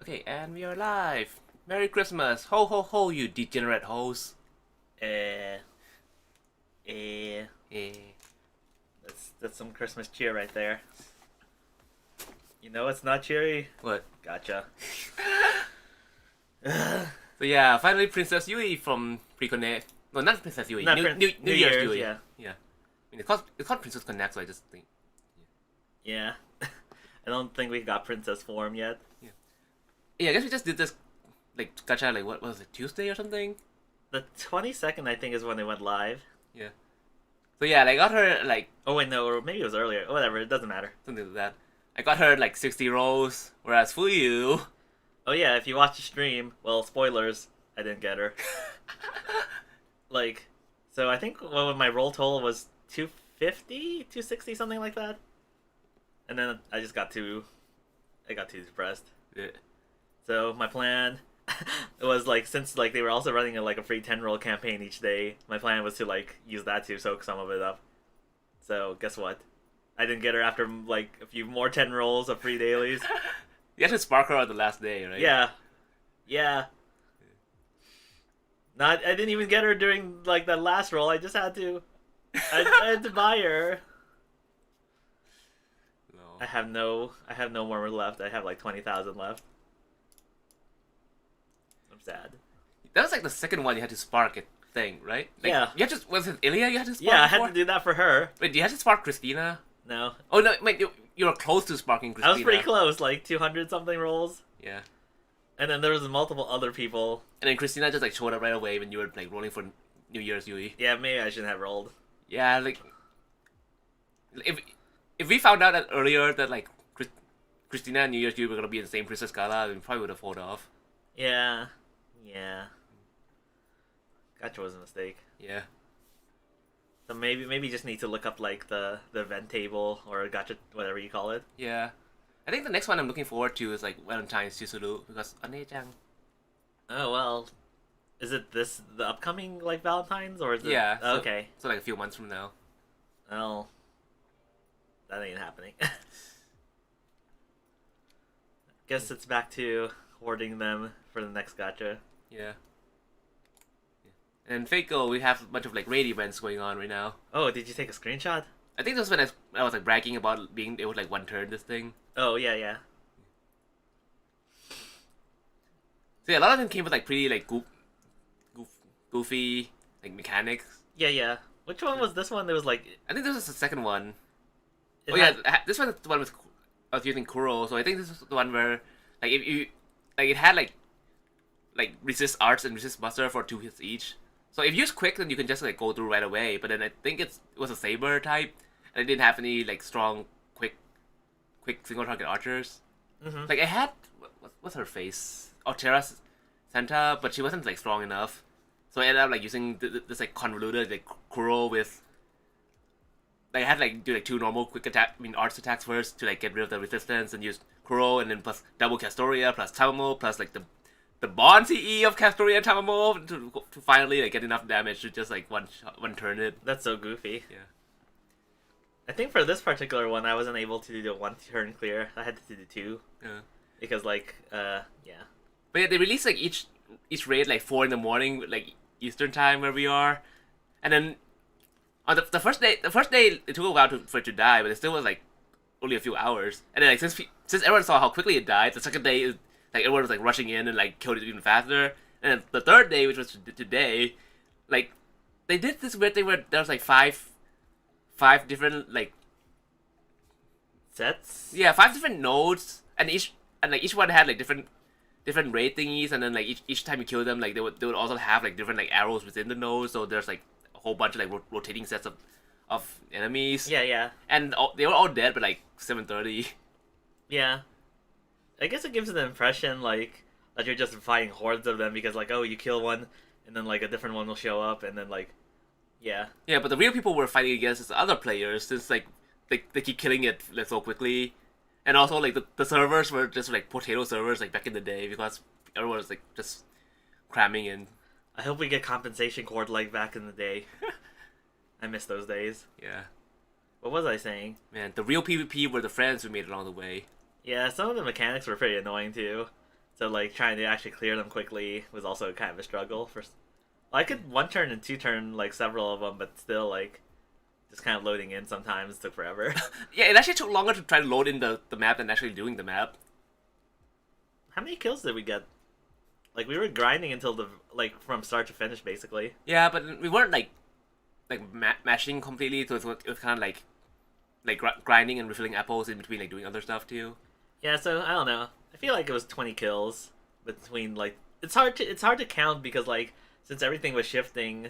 Okay, and we are live. Merry Christmas. Ho ho ho, you degenerate hoes. Eh, eh, Eh. that's some Christmas cheer right there. You know it's not cheery? What? Gotcha. So yeah, finally Princess Yui from Pre-Connect. No, not Princess Yui. Not New Year's Yui. yeah. Yeah. I mean, it's called Princess Connect, so I just think. Yeah. I don't think we got princess form yet. Yeah. Yeah, I guess we just did this, like, gacha, like, what was it, Tuesday or something? The 22nd, I think, is when they went live. Yeah. So yeah, I got her, like, Oh, wait, no, or maybe it was earlier. Whatever, it doesn't matter. something like that. I got her, like, 60 rolls, whereas Fuyu. Oh, yeah, if you watch the stream, well, spoilers, I didn't get her. Like, so I think my roll total was 250, 260, something like that. And then I got too depressed. Yeah. So my plan was like, since like they were also running a free 10 roll campaign each day, my plan was to like use that to soak some of it up. So guess what? I didn't get her after like a few more 10 rolls of free dailies. You had to spark her on the last day, right? Yeah. Not I didn't even get her during like that last roll. I just had to. I had to buy her. No. I have no more left. I have like 20,000 left. I'm sad. That was like the second one you had to spark it thing, right? Like, Yeah. You had to, was it Ilya you had to spark Yeah, I before? had to do that for her. Wait, you had to spark Christina? No. Oh no, wait, you were close to sparking Christina. I was pretty close, like 200 something rolls. Yeah. And then there was multiple other people. And then Christina just like showed up right away when you were like rolling for New Year's Yui. Yeah, maybe I shouldn't have rolled. Yeah, like if we found out that earlier that like Christina and New Year's Yui were gonna be in the same Princess Gala, then we probably would have fought off. Yeah. Gotcha was a mistake. Yeah. So maybe just need to look up like the event table or gotcha, whatever you call it. Yeah. I think the next one I'm looking forward to is like Valentine's Chizuru because Ane-chan. Oh well, is it the upcoming like Valentine's or is it? Yeah. So, Okay. So like a few months from now. Well, that ain't happening. Guess it's back to hoarding them for the next gotcha. Yeah. And Faco, we have a bunch of like raid events going on right now. Oh, did you take a screenshot? I think this was when I was like bragging about being able to like one turn this thing. Oh yeah. So yeah, a lot of them came with like pretty like goofy like mechanics. Yeah. Which one was this one? There was like I think this was the second one. it Oh had- yeah, this one is the one with I was using Kuro. So I think this is the one where like if you like it had like resist arts and resist buster for 2 hits each. So if you use quick, then you can just like go through right away. But then I think it was a saber type, and it didn't have any like strong quick single target archers. Mhm. Like I had what's her face? Terra Santa, but she wasn't like strong enough. So I ended up like using this like convoluted like Kuro with like I had like do like 2 normal quick arts attacks first to like get rid of the resistance and use Kuro and then plus double Castoria plus Tamamo plus like the Bond CE of Castoria and Tamamo to finally like get enough damage to just like one turn it. That's so goofy. Yeah. I think for this particular one, I wasn't able to do the 1 turn clear. I had to do the 2 Yeah. because like yeah. But yeah, they release like each raid like 4 in the morning like Eastern time where we are, and then on the first day it took a while for it to die, but it still was like only a few hours. And then like since everyone saw how quickly it died, the second day like everyone was like rushing in and like killed it even faster. And then the third day, which was today, like they did this weird thing where there was like five different like Sets? yeah 5 different nodes, and each one had like different raid thingies, and then like each time you kill them, like they would also have like different like arrows within the node. So there's like a whole bunch of like rotating sets of enemies. Yeah. And they were all dead by like 7:30. Yeah. I guess it gives an impression like that you're just fighting hordes of them because like, oh, you kill one and then like a different one will show up and then like yeah. Yeah, but the real people were fighting against is other players since like they keep killing it like so quickly. And also like the servers were just like potato servers like back in the day because everyone was like just cramming in. I hope we get compensation cord like back in the day. I miss those days. Yeah. What was I saying? Man, the real PvP were the friends we made along the way. Yeah, some of the mechanics were pretty annoying too. So like trying to actually clear them quickly was also kind of a struggle. I could one turn and two turn like several of them, but still like just kind of loading in sometimes took forever. Yeah, it actually took longer to try to load in the map than actually doing the map. How many kills did we get? Like we were grinding until the like from start to finish basically. Yeah, but we weren't like mashing completely, so it was kind of like grinding and refilling apples in between, like doing other stuff too. Yeah, so I don't know. I feel like it was 20 kills between like it's hard to count because like since everything was shifting,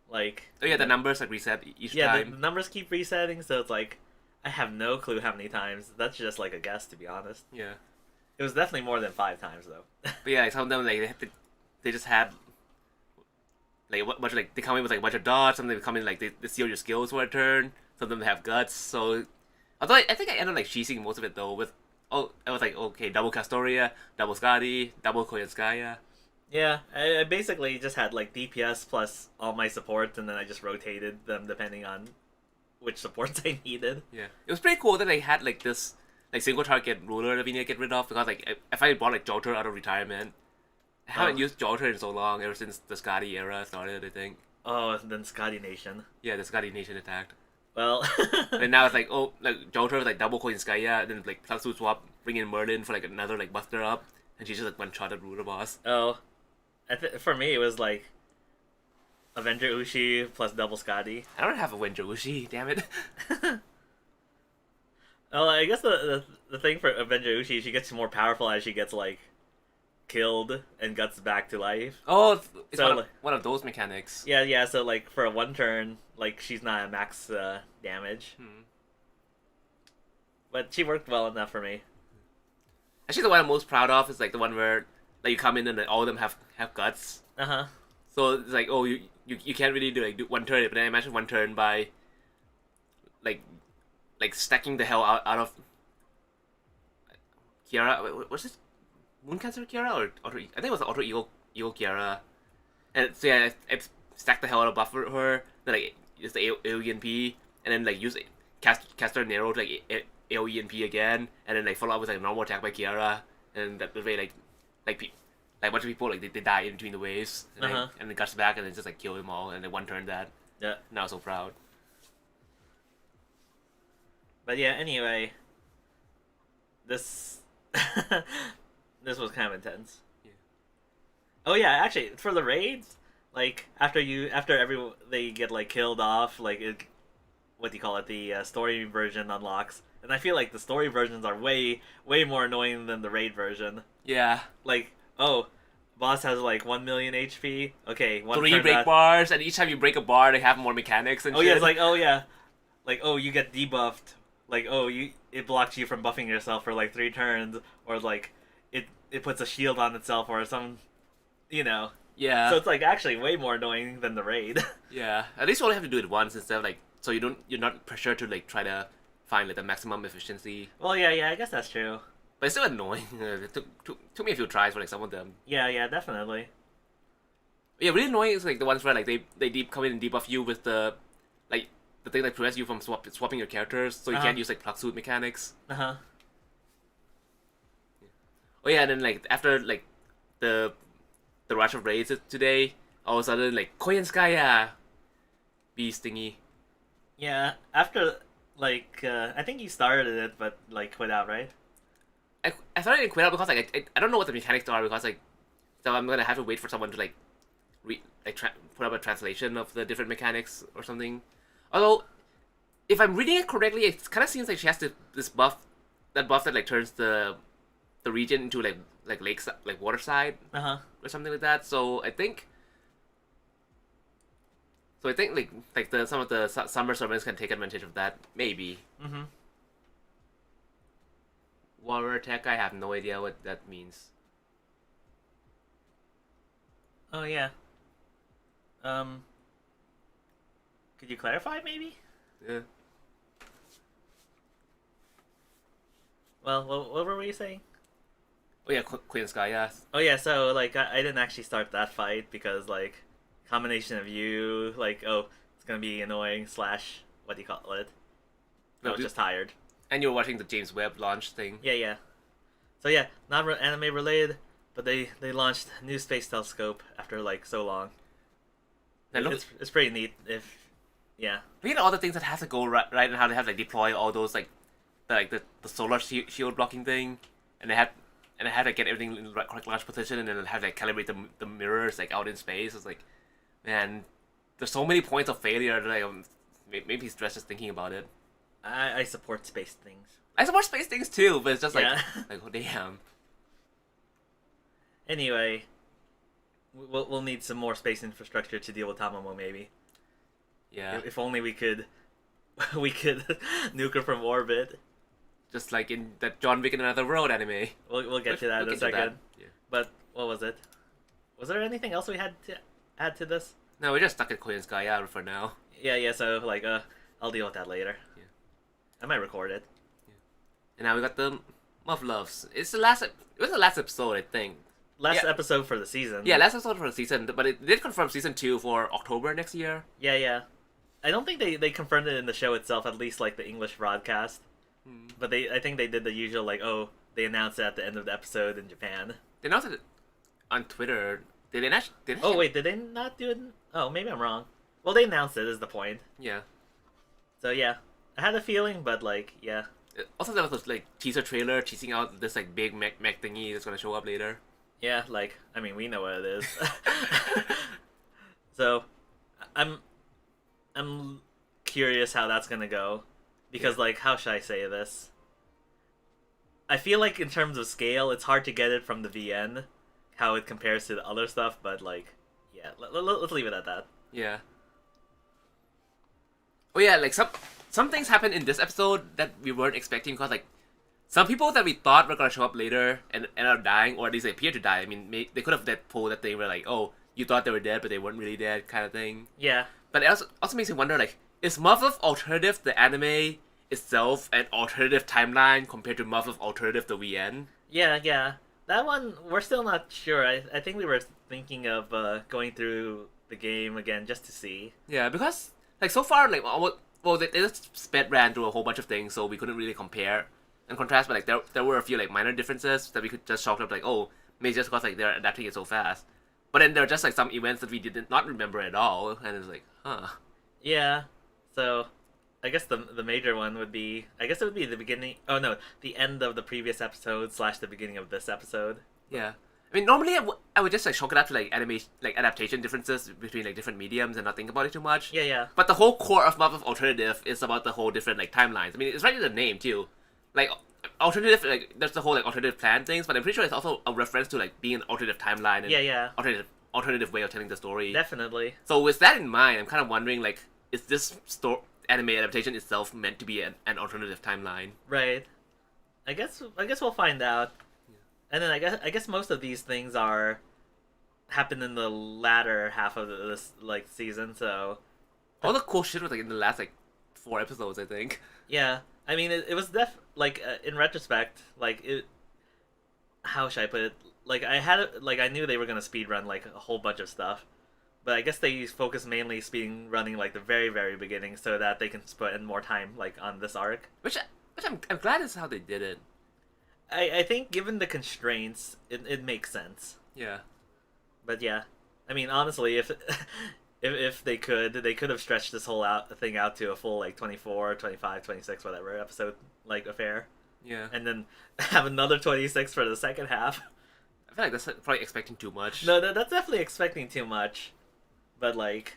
like Oh yeah, the numbers like reset each yeah, time. the numbers keep resetting, so it's like I have no clue how many times. That's just like a guess, to be honest. Yeah, It was definitely more than 5 times though. but yeah, like some of them like they just had like a bunch of, like they come in with like a bunch of dots. Some of them come in like they seal your skills for a turn. Some of them have guts. So although I think I ended up like cheesing most of it though with I was like okay, double Castoria, double Skadi, double Koyanskaya. Yeah, I basically just had like DPS plus all my supports, and then I just rotated them depending on which supports I needed. Yeah, it was pretty cool that they had like this like single target ruler that we need to get rid of because like if I bought like Jolter out of retirement, I haven't used Jolter in so long ever since the Skadi era started. I think. Oh, and then Scotty Nation. Yeah, the Skadi Nation attacked. Well, And now it's like like Jolter with like double Koyanskaya, and then like plus two swap, bring in Merlin for like another like buster up, and she's just like one shot at ruler boss. oh, for me it was like Avenger Ushi plus double Scotty. I don't have a Wenjo Ushi, damn it. Well, I guess the thing for Avenger Ushi, she gets more powerful as she gets like killed and guts back to life. Oh, it's So, one of those mechanics. Yeah. So like for a one turn, like she's not at max damage, but she worked well enough for me. Actually, the one I'm most proud of is like the one where like you come in and all of them have guts. Uh-huh. So it's like, oh, you can't really do one turn, but then I imagine one turn by like stacking the hell out of Kiara. What's this? Moon Cancer Kiara or Auto? I think it was Auto Eagle Kiara. And so yeah, I stacked the hell out of buff for her. Then like use the AoE and then like use cast her Nero to like AoE again, and then like follow up with like a normal attack by Kiara, and that way like a bunch of people like they die in between the waves, and, and then guts back and then just like kill them all, and then one turn that. Yeah. Now so proud. But yeah, anyway, this this was kind of intense. Yeah. Oh yeah, actually, for the raids, like after they get like killed off, like what do you call it? The story version unlocks, and I feel like the story versions are way more annoying than the raid version. Yeah. Like, oh, boss has like 1 million HP. Okay, 3 break bars, and each time you break a bar, they have more mechanics and shit. shit. Yeah, it's like, oh yeah, like, oh, you get debuffed. Like, oh, it blocks you from buffing yourself for like 3 turns, or like it puts a shield on itself or some, you know. Yeah. So it's like actually way more annoying than the raid. Yeah. At least you only have to do it once instead of like, so you're not pressured to like try to find like the maximum efficiency. Well, yeah, I guess that's true. But it's still annoying. It took me a few tries for like some of them. Yeah, definitely. Yeah, really annoying is like the ones where like they come in and debuff you with the thing that prevents you from swapping your characters, so you can't use like plug suit mechanics. Oh yeah, and then like after like the rush of raids today, all of a sudden like Koyanskaya be stingy. Yeah, after like I think you started it, but like quit out, right? I started to quit out because like I don't know what the mechanics are, because like so I'm gonna have to wait for someone to like put up a translation of the different mechanics or something. Although, if I'm reading it correctly, it kind of seems like she has this buff that like turns the region into like lakes, like water side or something like that. So I think like some of the summer servants can take advantage of that, maybe. Water attack, I have no idea what that means. Oh yeah. Could you clarify, maybe? Yeah. Well, what were we saying? Oh yeah, Queen Sky, yeah. Oh yeah, so like I didn't actually start that fight because like combination of you, like, oh, it's gonna be annoying / what do you call it? I was just tired. And you were watching the James Webb launch thing. Yeah. So yeah, not anime related. but they launched a new space telescope after like so long. And look, It's pretty neat. If yeah, look at all the things that have to go right, and how they have to like deploy all those like the solar shield blocking thing, and they had to get everything in the right correct launch position, and then have to like, calibrate the mirrors like out in space. It's like, man, there's so many points of failure that maybe stressed just thinking about it. I support space things. I support space things too, but it's just like Yeah. like oh damn. Anyway, we'll need some more space infrastructure to deal with Tamamo maybe. Yeah, If only we could we could nuke her from orbit. just like in that John Wick in Another World anime. We'll get to that in a Look into second. that. Yeah. But what was it? Was there anything else we had to add to this? No, we're just stuck at Korean Sky out for now. Yeah. So like, I'll deal with that later. Yeah. I might record it. And now we got the Muff Loves. It was the last episode, I think. Last Yeah. episode for the season. Yeah, last episode for the season, but it did confirm season 2 for October next year. Yeah. I don't think they confirmed it in the show itself, at least like the English broadcast. But I think they did the usual like, oh, they announced it at the end of the episode in Japan. They announced it on Twitter. Did they not? Oh wait, did they not do it? Oh, maybe I'm wrong. Well, they announced it is the point. Yeah. So yeah, I had a feeling, but like, yeah. Also, there was this like teaser trailer teasing out this like big mech thingy that's gonna show up later. Yeah, like, I mean, we know what it is. So, I'm curious how that's gonna go, because like, how should I say this? I feel like in terms of scale, it's hard to get it from the VN, how it compares to the other stuff. But like, yeah, let's leave it at that. Yeah. Oh yeah, like some things happened in this episode that we weren't expecting because like some people that we thought were gonna show up later and ended up dying, or at least they appeared to die. I mean, they could have that pull that they were like, oh, you thought they were dead, but they weren't really dead, kind of thing. Yeah, But it also makes me wonder, like, is Muff Alternative the anime itself an alternative timeline compared to Muff Alternative the VN? yeah. That one we're still not sure. I think we were thinking of going through the game again just to see. Yeah, because like so far, like they just sped ran through a whole bunch of things, so we couldn't really compare and contrast. But like there were a few like minor differences that we could just chalk up like, oh, maybe just because like they're adapting it so fast. But then there are just like some events that we did not remember at all, and it's like, huh. Yeah. So, I guess the major one would be, I guess it would be the beginning. Oh no, the end of the previous episode / the beginning of this episode. Yeah. I mean, normally I would just like chalk it up to like animation, like adaptation differences between like different mediums and not think about it too much. Yeah. But the whole core of Muff Alternative is about the whole different like timelines. I mean, it's right in the name too. Like alternative, like there's the whole like alternative plan things, but I'm pretty sure it's also a reference to like being an alternative timeline and Yeah. alternative way of telling the story. Definitely. So with that in mind, I'm kind of wondering like, is this anime adaptation itself meant to be an alternative timeline? Right. I guess we'll find out. And then I guess most of these things happen in the latter half of this like season. So All the cool shit was like in the last like 4 episodes, I think. yeah, I mean it was in retrospect, like it. How should I put it? Like I knew they were gonna speed run like a whole bunch of stuff, but I guess they focus mainly speed running like the very very beginning so that they can spend more time like on this arc. Which I'm glad is how they did it. I think given the constraints, it makes sense. Yeah. But yeah, I mean honestly, if they could have stretched this whole thing out to a full like 24, 25, 26, whatever episode like affair. Yeah. And then have another 26 for the second half. I feel like that's probably expecting too much. No, that's definitely expecting too much. But like,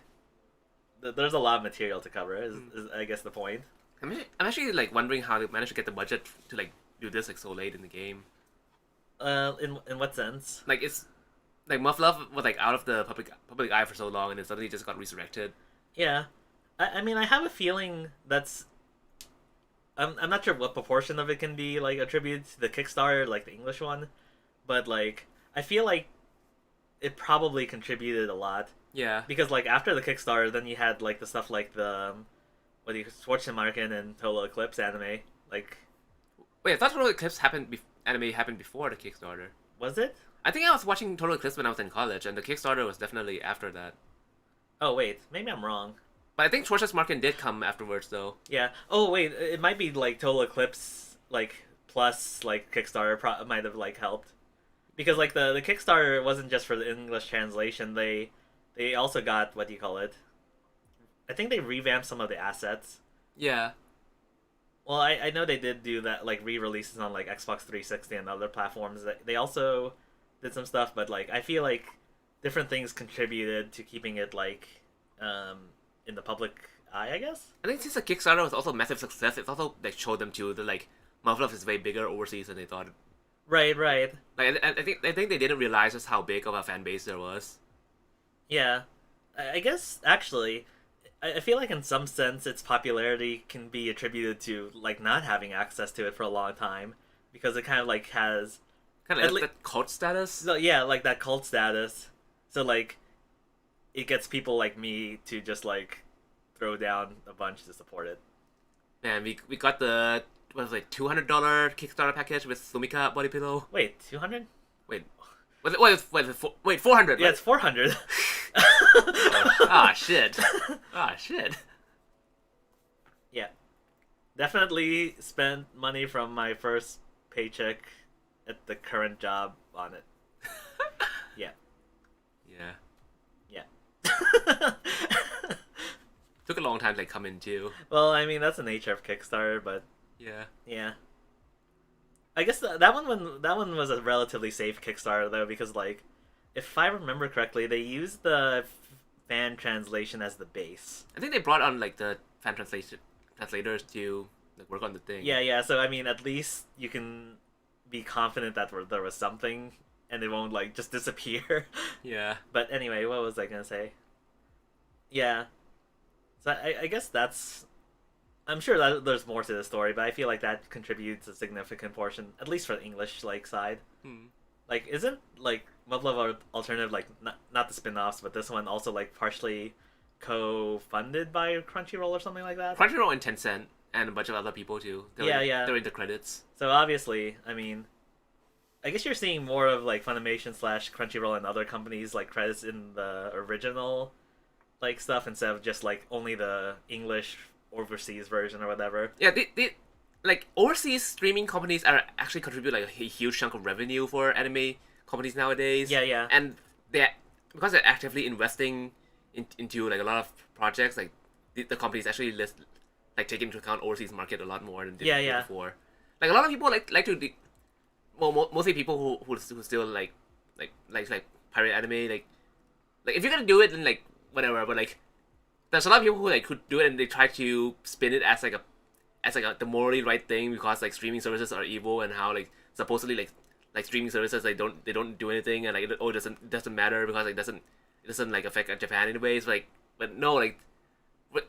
there's a lot of material to cover. Is I guess the point. I'm actually like wondering how they managed to get the budget to like do this like so late in the game. In what sense? Like it's like Muff Love was like out of the public eye for so long, and then suddenly just got resurrected. Yeah, I mean I have a feeling that's. I'm not sure what proportion of it can be like attributed to the Kickstarter, like the English one, but like I feel like it probably contributed a lot. Yeah. Because like after the Kickstarter, then you had like the stuff like the Schwarzenmarken and Total Eclipse anime. Like, wait, I thought Total Eclipse anime happened before the Kickstarter. Was it? I think I was watching Total Eclipse when I was in college, and the Kickstarter was definitely after that. Oh wait, maybe I'm wrong. But I think Schwarzenmarken did come afterwards, though. Yeah. Oh wait, it might be like Total Eclipse like plus like Kickstarter might have like helped. because like the Kickstarter wasn't just for the English translation. They also got, what do you call it? I think they revamped some of the assets. Yeah. Well, I know they did do that, like re-releases on like Xbox 360 and other platforms. They also did some stuff, but like I feel like different things contributed to keeping it like in the public eye, I guess. I think since the Kickstarter was also a massive success, it's also like showed them too that like Marvel is way bigger overseas than they thought. Right, right. Like I think they didn't realize just how big of a fan base there was. Yeah. I guess actually I feel like in some sense its popularity can be attributed to like not having access to it for a long time because it kind of like has Kind of like that cult status. so yeah, like that cult status. So like it gets people like me to just like throw down a bunch to support it. Man, we got the what was it, $200 Kickstarter package with Sumika body pillow. Wait, 200? Wait, wait, 400. Yeah, it's 400. Ah shit. Ah shit. Yeah. Definitely spent money from my first paycheck at the current job on it. Yeah. Yeah. Yeah. Took a long time to like come in too. Well, I mean, that's the nature of Kickstarter, but Yeah. yeah. I guess that one was a relatively safe Kickstarter though, because like, if I remember correctly, they used the fan translation as the base. I think they brought on like the translators to like work on the thing. Yeah, yeah. So I mean, at least you can be confident that there was something, and they won't like just disappear. Yeah. But anyway, what was I gonna say? Yeah. So I guess that's. I'm sure that there's more to the story, but I feel like that contributes a significant portion, at least for the English like side. Like, isn't like Muv-Luv Alternative like not the spin-offs, but this one also like partially co-funded by Crunchyroll or something like that? Crunchyroll and Tencent and a bunch of other people too. Yeah. They're in the credits. So obviously, I mean, I guess you're seeing more of like Funimation / Crunchyroll and other companies like credits in the original like stuff instead of just like only the English overseas version or whatever. Yeah, they like overseas streaming companies are actually contribute like a huge chunk of revenue for anime companies nowadays. Yeah, yeah. And they because they're actively investing into like a lot of projects, like the companies actually take into account overseas market a lot more than they did before. Like a lot of people like to mostly people who still like pirate anime, like if you're gonna do it then like whatever, but like there's a lot of people who like could do it and they try to spin it as the morally right thing because like streaming services are evil and how like supposedly like streaming services they don't do anything and like it doesn't matter because like it doesn't like affect Japan anyways. But no, like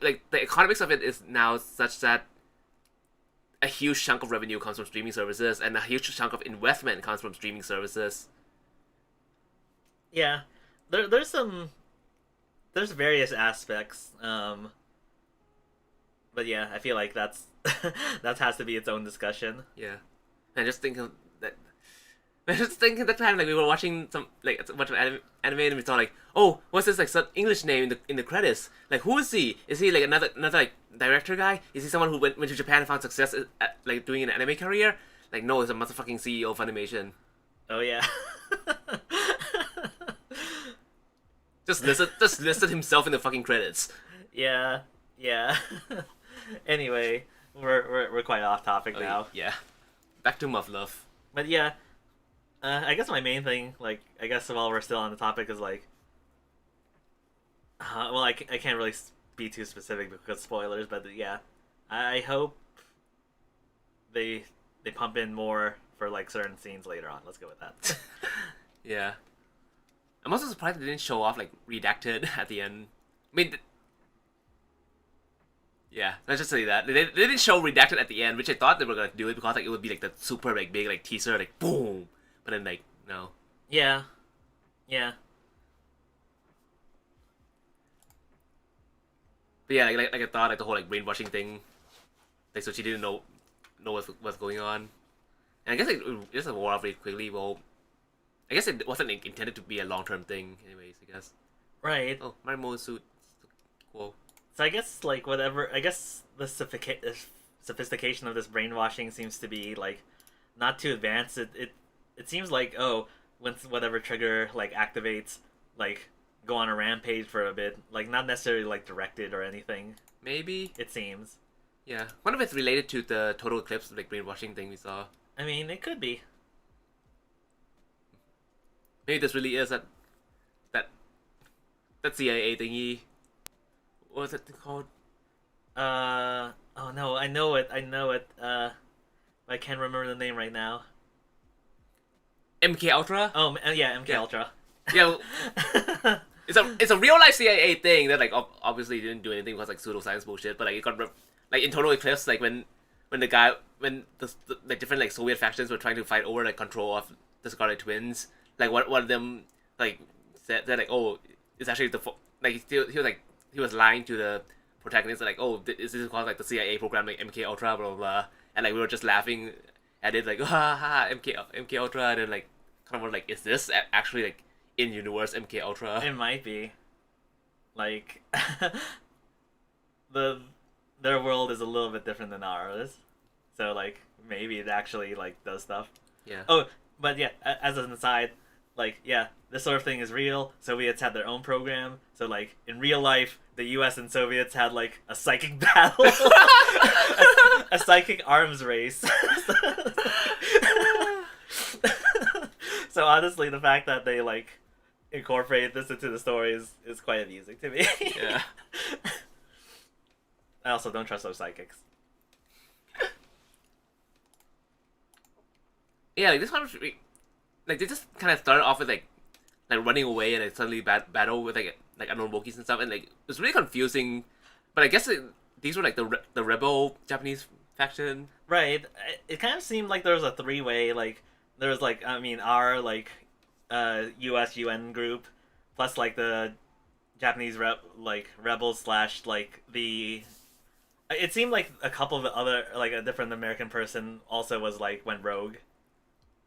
the economics of it is now such that a huge chunk of revenue comes from streaming services and a huge chunk of investment comes from streaming services. Yeah, there's various aspects, but yeah, I feel like that has to be its own discussion. Yeah, and just thinking that. I was just thinking at the time, like we were watching some like a bunch of anime and we thought like, oh, what's this like some English name in the credits? Like, who is he? Is he like another like director guy? Is he someone who went to Japan and found success at like doing an anime career? Like, no, he's a motherfucking CEO of Funimation. Oh yeah. Just listed himself in the fucking credits. Yeah. Anyway, we're quite off topic now. Yeah. Back to Muv-Luv. But yeah, I guess my main thing, like, I guess while we're still on the topic, is like, well, I can't really be too specific because spoilers, but yeah, I hope they pump in more for like certain scenes later on. Let's go with that. Yeah. I'm also surprised they didn't show off like redacted at the end. I mean, yeah, let's just say that they didn't show redacted at the end, which I thought they were gonna do it because like it would be like the super like big like teaser like boom, but then like no. Yeah. But yeah, like I thought like the whole like brainwashing thing, like so she didn't know what's going on, and I guess it just wore off really quickly. Well, I guess it wasn't like, intended to be a long-term thing, anyways. I guess. Right. Oh, Marimo's suit. Cool. So I guess like whatever. I guess the sophistication of this brainwashing seems to be like not too advanced. It seems like once whatever trigger like activates, like go on a rampage for a bit. Like not necessarily like directed or anything. Maybe. It seems. Yeah. One of it's related to the total eclipse like brainwashing thing we saw. I mean, it could be. Maybe this really is that that CIA thingy. What was it called? Oh no, I know it. I know it. I can't remember the name right now. MK Ultra. Oh yeah, MK Yeah. Ultra. Yeah. It's a real life CIA thing that like obviously didn't do anything because like pseudoscience bullshit, but like it got like in Total Eclipse like when the different like Soviet factions were trying to fight over like control of the Scarlet Twins, like one of them like said like, oh, it's actually like he was lying to the protagonist like, oh, is this called like the CIA program like MK Ultra blah blah blah, and like we were just laughing at it like ha ha MK Ultra, and then like kind of like, is this actually like in universe MK Ultra? It might be. Like the their world is a little bit different than ours, so like maybe it actually like does stuff. Yeah. Oh, but yeah, as an aside, like yeah, this sort of thing is real. Soviets had their own program, so like in real life, the U.S. and Soviets had like a psychic battle, a psychic arms race. So honestly, the fact that they like incorporate this into the story is quite amusing to me. Yeah. I also don't trust those psychics. Yeah, like this one was like they just kind of started off with like running away and like suddenly battle with like unknown Wookiees and stuff, and like it was really confusing. But I guess these were like the rebel Japanese faction. Right. It kind of seemed like there was a three-way, like there was like I mean our like US UN group plus like the Japanese rebels slash like the it seemed like a couple of other like a different American person also was like went rogue.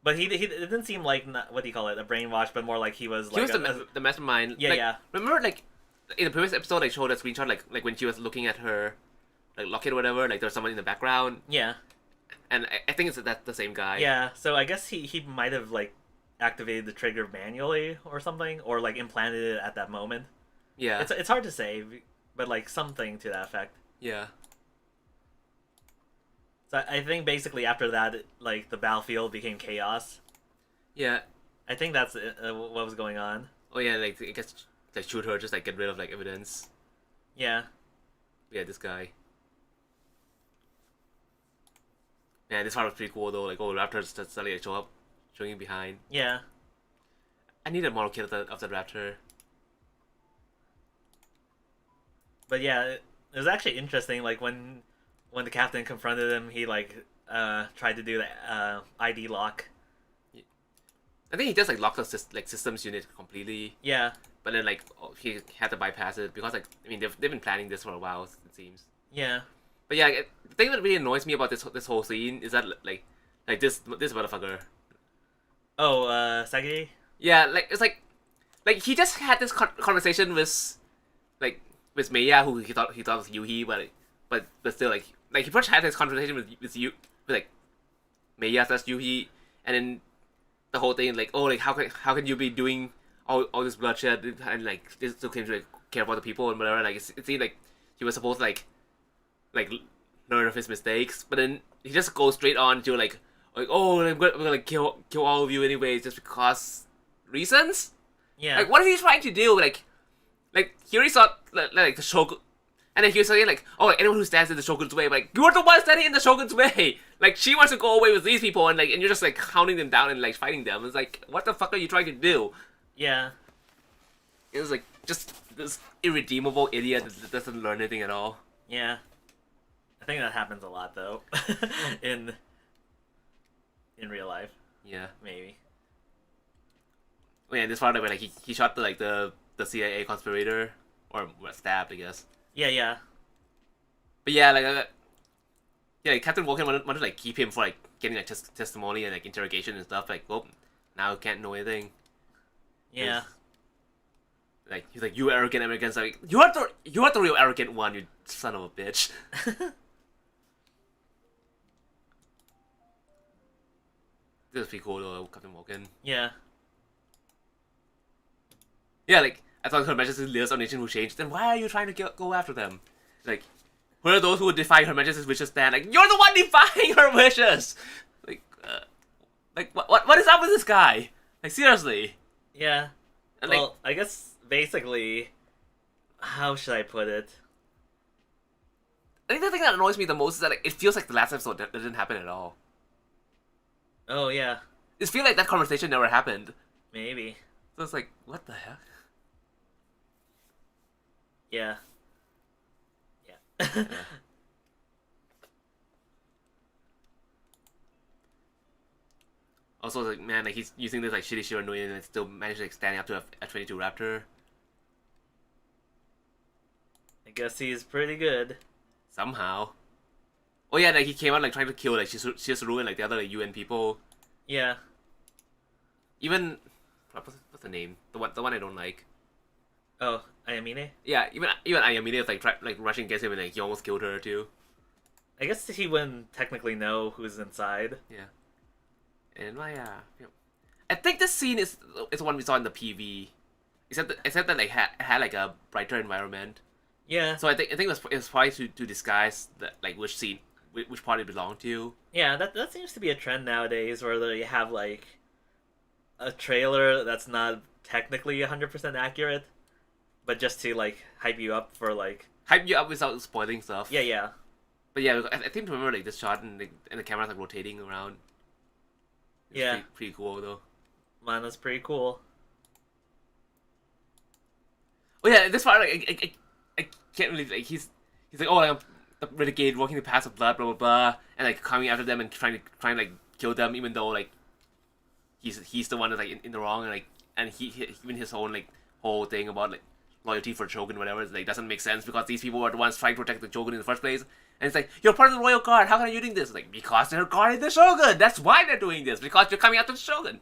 But he it didn't seem like what do you call it, a brainwash, but more like he was like the mastermind. Yeah, like, yeah. Remember like in the previous episode I showed a screenshot like when she was looking at her like locket or whatever, like there's someone in the background. Yeah. And I think that's the same guy. Yeah, so I guess he might have like activated the trigger manually or something, or like implanted it at that moment. Yeah. It's hard to say, but like something to that effect. Yeah. So I think basically after that, like the battlefield became chaos. Yeah. I think that's what was going on. Oh yeah, like I guess like shoot her, just like get rid of like evidence. Yeah. Yeah, this guy. Yeah, this part was pretty cool though. Like, oh, raptors just suddenly show up, showing behind. Yeah. I need a model kit of the raptor. But yeah, it was actually interesting. Like when the captain confronted him, he like tried to do the ID lock. I think he just like locked the systems unit completely. Yeah. But then like he had to bypass it because like I mean they've been planning this for a while, it seems. Yeah. But yeah, the thing that really annoys me about this whole scene is that like this motherfucker. Oh, Sagi? Yeah, like it's like he just had this conversation with Meiya, who he thought was Yuhi, but still like he first had this conversation with like Meiya slash Yuhi, and then the whole thing like, oh, like how can you be doing all this bloodshed and like this still claim to like care about the people and whatever. Like it seemed like he was supposed to like learn of his mistakes, but then he just goes straight on to like oh, I'm gonna kill all of you anyways just because reasons. Yeah. Like what is he trying to do? Like he already saw like the Shogun, and then he was saying like, oh, like, anyone who stands in the Shogun's way, but, like you're the one standing in the Shogun's way. Like she wants to go away with these people, and you're just like counting them down and like fighting them. It's like, what the fuck are you trying to do? Yeah. It was like just this irredeemable idiot that doesn't learn anything at all. Yeah. I think that happens a lot though. in real life. Yeah. Maybe. Oh, yeah, this part where like he shot the CIA conspirator or stabbed, I guess. Yeah, yeah. But yeah, like Captain Vulcan wanted to like keep him for like getting like testimony and like interrogation and stuff. Like, oh, now can't know anything. Yeah. Like he's like, you arrogant Americans. Like you are the real arrogant one, you son of a bitch. This is pretty cool though, Captain Vulcan. Yeah. Yeah, like I thought Her Majesty's lives on nation who changed. Then why are you trying to go after them? Like, who are those who would defy Her Majesty's wishes? Then like you're the one defying her wishes. Like, what is up with this guy? Like seriously. Yeah. And, Well, I guess basically, how should I put it? I think the thing that annoys me the most is that like, it feels like the last episode that didn't happen at all. Oh yeah, It feels like that conversation never happened. maybe. So it's like, what the heck? Yeah. Yeah. Yeah. Also, like man, like he's using this like shitty Shiranui and still managed to like, standing up to a 22 Raptor I guess he's pretty good. somehow. Oh yeah, like he came out like trying to kill like Shizuru and like the other like UN people. Yeah. Even what's the name? The one I don't like. Oh, Ayamine? Yeah, even Ayamine was like rushing against him and like he almost killed her too. I guess he wouldn't technically know who's inside. Yeah. And yeah. I think this scene is the one we saw in the PV. Except that like had like a brighter environment. Yeah. So I think it was probably to disguise that like which scene which part it belonged to. Yeah, that seems to be a trend nowadays where they have like a trailer that's not technically 100% accurate, but just to like hype you up for like Hype you up without spoiling stuff. yeah. But yeah, I think remember like this shot and the camera's like rotating around. It's Yeah. pretty cool though. Man, that's pretty cool. Oh yeah, this part like I can't really like he's like oh like, I'm a renegade walking the paths of blood blah blah blah and like coming after them and trying to like kill them even though like he's the one that's like in the wrong and he even his own like whole thing about like loyalty for Shogun whatever is, like doesn't make sense because these people were the ones trying to protect the Shogun in the first place. And it's like, you're part of the royal guard. How come you're doing this? Like, because they're guarding the Shogun. That's why they're doing this. Because you're coming after the Shogun.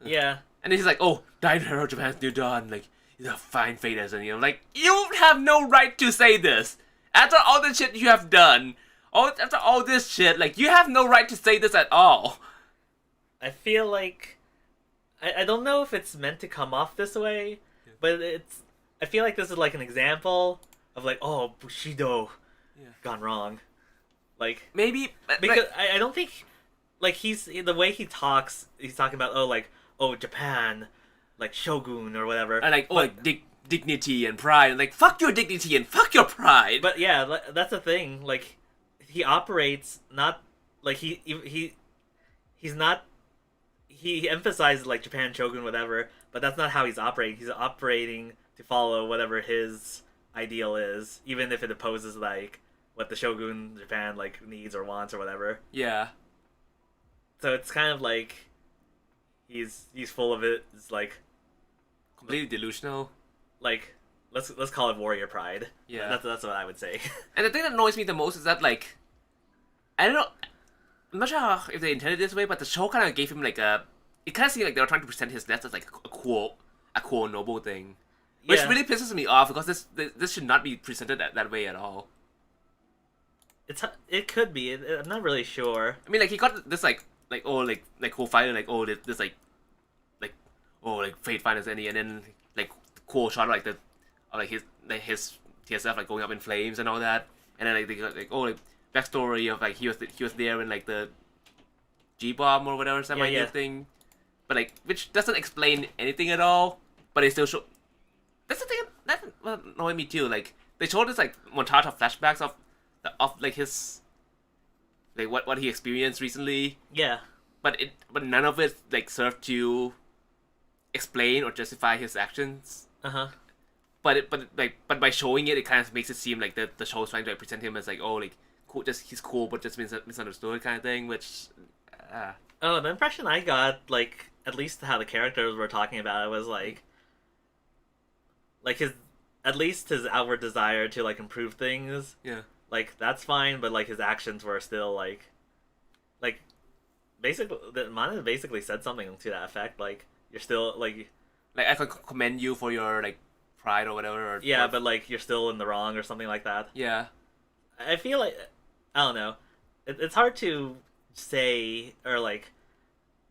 Yeah. And he's like, oh, died in her Japan's new dawn. Like, he's a fine fate as any. I'm like, you have no right to say this. After all the shit you have done, after all this shit, like, you have no right to say this at all. I feel like I don't know if it's meant to come off this way, but I feel like this is like an example of like, oh, Bushido gone wrong. Like Maybe because I don't think like he's the way he talks, he's talking about Japan, like Shogun or whatever. and like, oh, like dignity and pride. And like, fuck your dignity and fuck your pride. But yeah, that's the thing. Like he operates not like he's not he emphasizes like Japan Shogun whatever, but that's not how he's operating. He's operating to follow whatever his ideal is, even if it opposes like what the Shogun Japan like needs or wants or whatever. Yeah. So it's kind of like he's full of it. It's like Completely delusional. like let's call it warrior pride. Yeah. That's what I would say. And the thing that annoys me the most is that, like, I don't know, I'm not sure if they intended it this way, but the show kind of gave him, like, it kind of seemed like they were trying to present his death as, like, a cool, noble thing. Which Yeah. really pisses me off, because this should not be presented that way at all. It could be. I'm not really sure. I mean, like, he got this, like cool fighter, like, oh, this, fate find as any, and then, like, cool shot, like, his TSF, like, going up in flames and all that. And then, like, they got, like, oh, like, backstory of, like, he was there in, like, the G-bomb or whatever, thing. But, like, which doesn't explain anything at all, but it still show. That's the thing that annoyed me too. Like, they showed this, like, montage of flashbacks of like, his, like, what he experienced recently. Yeah. But none of it, like, served to explain or justify his actions. Uh-huh. But by showing it, it kind of makes it seem like the show's trying to, like, present him as, like, oh, like, cool, he's cool but just misunderstood kind of thing, which Oh, the impression I got, like, at least how the characters were talking about it was like his, at least his outward desire to, like, improve things. yeah. Like, that's fine, but, like, his actions were still, like, basically, the Mana basically said something to that effect, like, you're still, like, I could commend you for your, like, pride or whatever. Or yeah, but, like, you're still in the wrong or something like that. yeah. I feel like, I don't know, it's hard to say, or, like,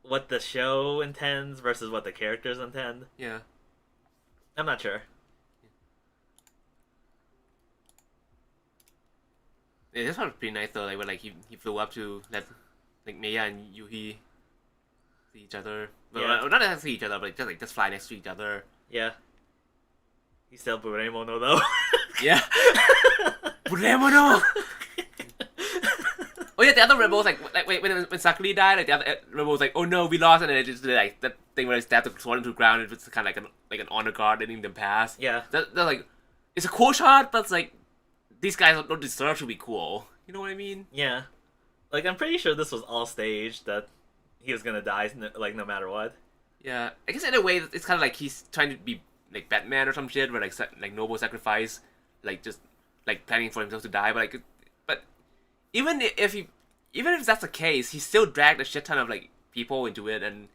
what the show intends versus what the characters intend. Yeah. I'm not sure. Yeah, this one was pretty nice though. Like when like he flew up to let like Maya and Yuhi see each other. But Yeah. not necessarily see each other, but just like just fly next to each other. Yeah. He's still Buremono though. Yeah. Buremono! Oh yeah, the other rebels like when Sakura died, like the other rebel was like, oh no, we lost, and then it just did like that thing where they stabbed the sword into the ground. It was kind of like an honor guard letting them pass. Yeah. They're like, it's a cool shot, but it's like these guys don't deserve to be cool. You know what I mean? Yeah. Like, I'm pretty sure this was all staged, that he was gonna die, like, no matter what. Yeah, I guess in a way it's kind of like he's trying to be like Batman or some shit, where like noble sacrifice, like just like planning for himself to die. But even if that's the case, he still dragged a shit ton of like people into it and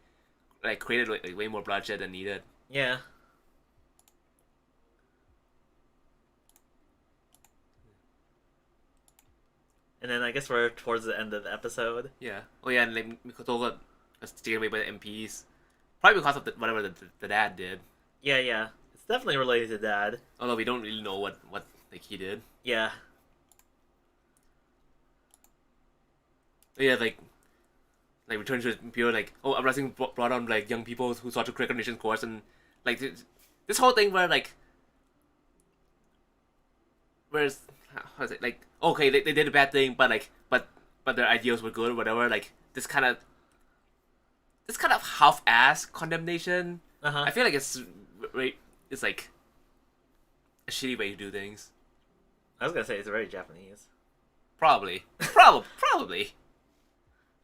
like created like way more bloodshed than needed. Yeah. And then I guess we're towards the end of the episode. Yeah. Oh yeah, and like Mikoto got taken away by the MPs, probably because of whatever the dad did. Yeah, yeah. It's definitely related to Dad. Although we don't really know what like he did. Yeah. But yeah, like return to his imperial, like, oh, uprising brought on like young people who sought to correct nation's course, and like this whole thing where like whereas how is it like, okay, they did a bad thing, but like but their ideals were good or whatever, like this kind of half-ass condemnation. Uh-huh. I feel like it's like a shitty way to do things. I was gonna say it's very Japanese. Probably.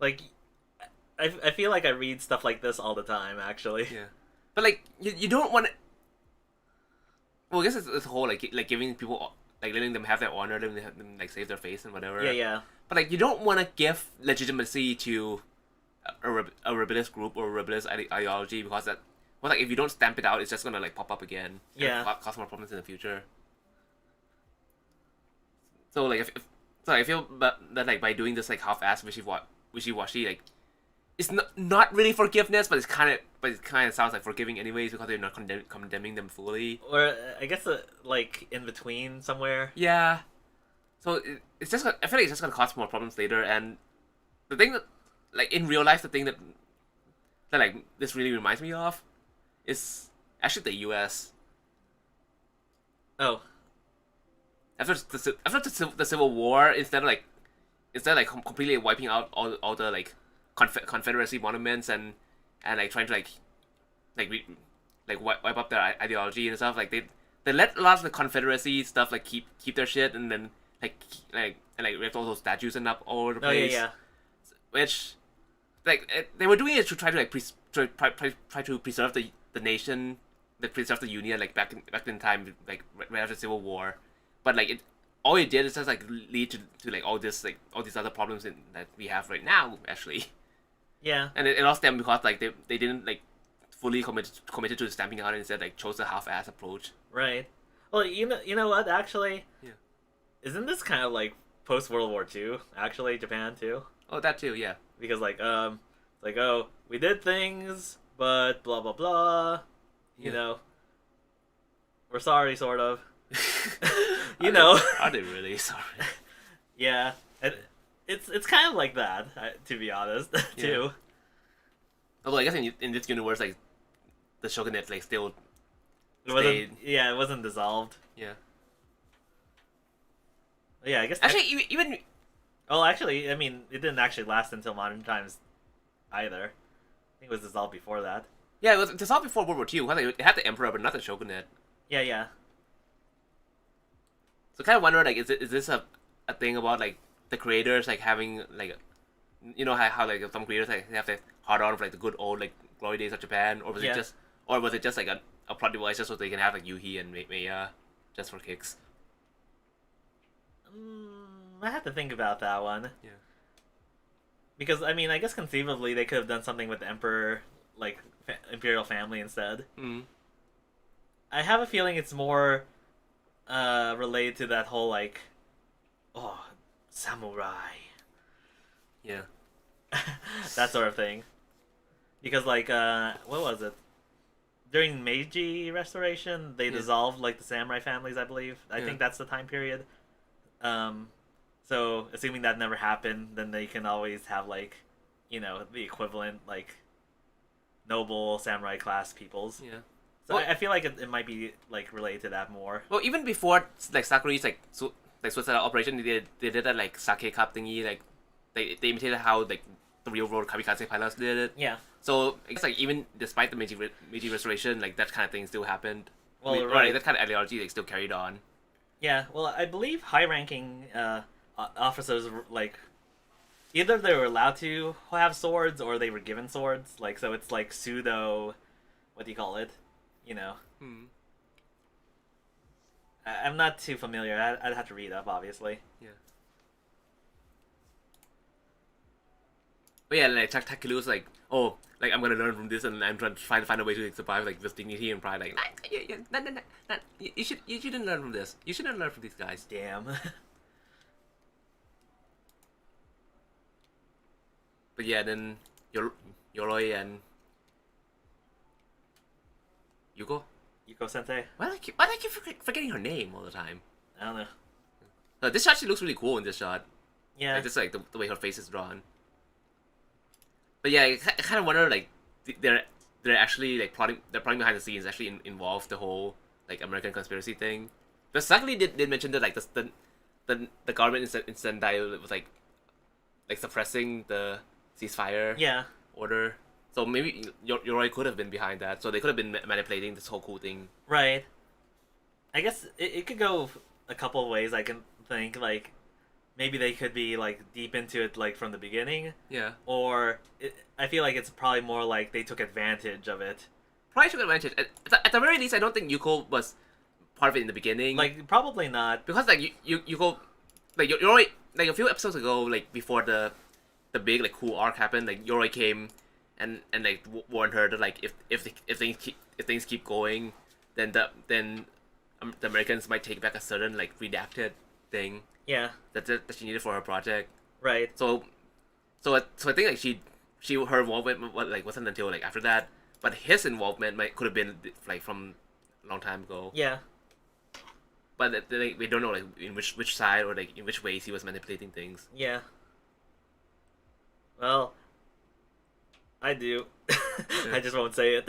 Like, I feel like I read stuff like this all the time, actually. Yeah, but like you don't want to. Well, I guess it's the whole like giving people like letting them have their honor, letting them like save their face and whatever. Yeah, yeah. But like you don't want to give legitimacy to a rebellious group or a rebellious ideology, because that, well, like if you don't stamp it out, it's just gonna like pop up again. Yeah. And cause more problems in the future. So like so I feel that like by doing this like half-ass wishy-washy, like it's not really forgiveness, but it kind of sounds like forgiving anyways, because they're not condemning them fully. Or I guess like in between somewhere. Yeah. So it's just I feel like it's just gonna cause more problems later. And the thing that like in real life, the thing that like this really reminds me of is actually the U.S. Oh. After the Civil War, instead of like completely wiping out all the like Confederacy monuments and like trying to wipe up their ideology and stuff, like they let a lot of the Confederacy stuff like keep their shit, and then ripped all those statues and up all over the place. Oh yeah, yeah. Which they were doing it to try to like try to preserve the nation, preserve the Union, like back in time, like right after the Civil War. But like all it did is just like lead to like all these other problems that we have right now, actually. Yeah. And it all stemmed because like they didn't like fully committed to stamping out, and instead like chose a half-ass approach. Right. Well, you know what? Actually, Yeah. Isn't this kind of like post World War II? Actually, Japan too. Oh, that too, yeah. Because oh, we did things, but blah blah blah. You Yeah. know, we're sorry, sort of. You know. Are they really sorry? Yeah, and it's kind of like that, to be honest, too. Although I guess in this universe, like the shogunate like still It wasn't. stayed. Yeah, it wasn't dissolved. Yeah. Yeah, I guess. Actually, even Oh, actually, I mean, it didn't actually last until modern times, either. I think it was dissolved before that. yeah, it was dissolved before World War II. Because it had the emperor, but not the shogunate. Yeah, yeah. So I kind of wonder, like, is this a thing about like the creators like having like, you know how like some creators like they have to hard on for like the good old like glory days of Japan, or was Yeah. it just like a plot device just so they can have like Yuhi and Meiya just for kicks? I have to think about that one. Yeah. Because, I mean, I guess conceivably they could have done something with the Emperor, like, Imperial family instead. Mm. I have a feeling it's more related to that whole, like, oh, samurai. Yeah. That sort of thing. Because, like, what was it? during Meiji Restoration, they Yeah. dissolved like the samurai families. I believe. I Yeah. think that's the time period. Um, so assuming that never happened, then they can always have like, the equivalent like noble samurai class peoples. Yeah. So Well, I feel like it might be like related to that more. well, even before like Sakuri's like suicide operation, they did that like sake cup thingy. Like they imitated how like the real world kamikaze pilots did it. Yeah. So I guess like even despite the Meiji Restoration, like that kind of thing still happened. Well, I mean, right. that kind of ideology like still carried on. Yeah. Well, I believe high-ranking officers like either they were allowed to have swords or they were given swords. Like so, it's like pseudo. What do you call it? You know. Hmm. I'm not too familiar. I'd have to read up, obviously. Yeah. But yeah, like Takeru's like, oh, like I'm gonna learn from this, and I'm trying to find a way to like, survive like with dignity and pride. Like, nah, you shouldn't learn from this. You shouldn't learn from these guys. Damn. But yeah, then Yoroi and Yuko. Yuko Sensei. Why do I keep forgetting her name all the time? I don't know. This shot she looks really cool in this shot. Yeah. Like just like the way her face is drawn. But yeah, I kind of wonder like they're actually like plotting. They're plotting behind the scenes. Actually involve the whole like American conspiracy thing. But secondly, did mention that like the government in Sendai was like suppressing the ceasefire Yeah. order. So maybe Yoroi could have been behind that. So they could have been manipulating this whole cool thing. Right. I guess it could go a couple of ways. I can think like maybe they could be like deep into it like from the beginning, Yeah. or I feel like it's probably more like they took advantage of it. Probably took advantage. At the very least, I don't think Yuko was part of it in the beginning. Like probably not. because like Yuko, like Yoroi, like a few episodes ago, like before the big like cool arc happened, like Yoroi came and like warned her that like if things keep going, then the Americans might take back a certain like redacted thing Yeah. that she needed for her project. Right. So I think like her involvement wasn't until like after that, but his involvement could have been like from a long time ago. Yeah. But we don't know like in which side or like in which ways he was manipulating things. Yeah. Well, I do. I just won't say it.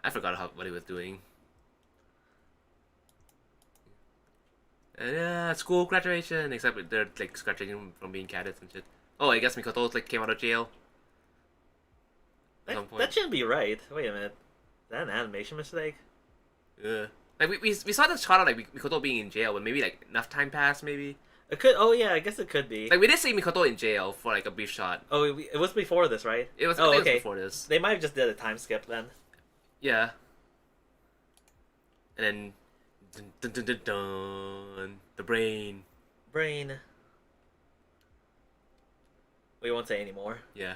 I forgot what he was doing. School graduation, except they're like graduating from being cadets and shit. Oh, I guess Mikoto like came out of jail at some point. That shouldn't be right. Wait a minute. Is that an animation mistake? Yeah. Like we saw this shot of like Mikoto being in jail, but maybe like enough time passed. Maybe It could. Oh yeah, I guess it could be. like we did see Mikoto in jail for like a brief shot. Oh, it was before this, right? It was. Oh, I think it okay. was before this. They might have just did a time skip then. Yeah. And then dun, dun, dun, dun, dun, the brain. Brain. We won't say anymore. Yeah.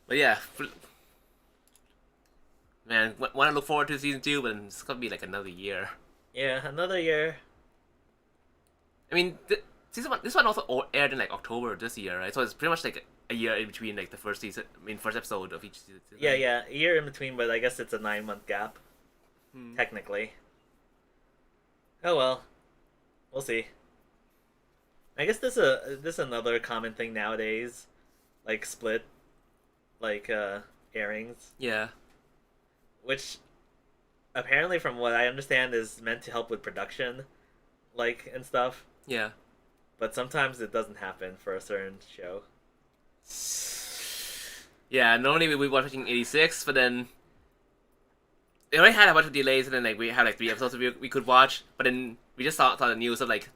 But yeah, man, want to look forward to season 2, but it's gonna be like another year. Yeah, another year. I mean, this one also aired in like October this year, right? So it's pretty much like a year in between like the first episode of each season. Yeah, a year in between, but I guess it's a 9-month gap, Hmm. technically. Oh well, we'll see. I guess this is another common thing nowadays, like split, like airings, Yeah. which apparently, from what I understand, is meant to help with production, like and stuff. Yeah. But sometimes it doesn't happen for a certain show. Yeah, normally we were watching 86, but then they already had a bunch of delays, and then like we had like 3 episodes we could watch, but then we just saw the news of like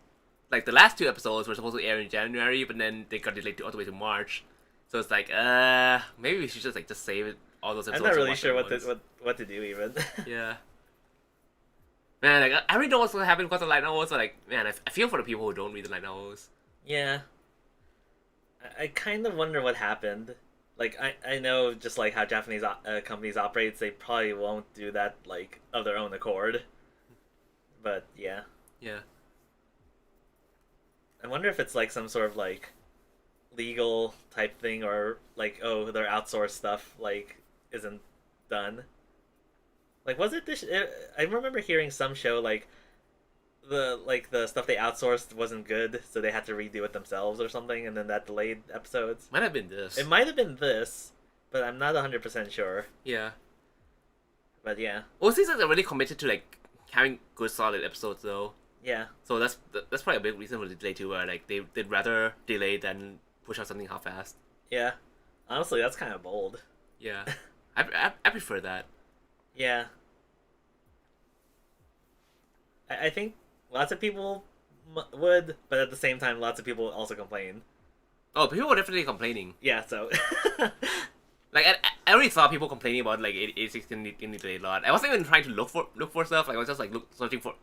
the last 2 episodes were supposed to air in January, but then they got delayed all the way to March. So it's like, maybe we should just save it all those I'm episodes. not and really watch sure them what to do even. Yeah. Man, like, I already know what's gonna happen because of light novels, so like, man, I feel for the people who don't read the light novels. Yeah. I kind of wonder what happened. Like, I know just like how Japanese companies operate, they probably won't do that like of their own accord. But yeah, Yeah. I wonder if it's like some sort of like legal type thing, or like, oh, their outsourced stuff like isn't done. Like, was it this? I remember hearing some show like the stuff they outsourced wasn't good, so they had to redo it themselves or something, and then that delayed episodes. Might have been this. It might have been this, but I'm not 100% sure. Yeah. But yeah, Well, it seems like they're really committed to like having good solid episodes though. yeah, So that's probably a big reason for the delay too, where like they'd rather delay than push out something half-assed. yeah. Honestly, that's kind of bold. Yeah. I prefer that. Yeah. I think lots of people would, but at the same time, lots of people also complain. Oh, people were definitely complaining. Yeah, so. Like I already saw people complaining about like 86 getting delayed a lot. I wasn't even trying to look for stuff. Like I was just like searching for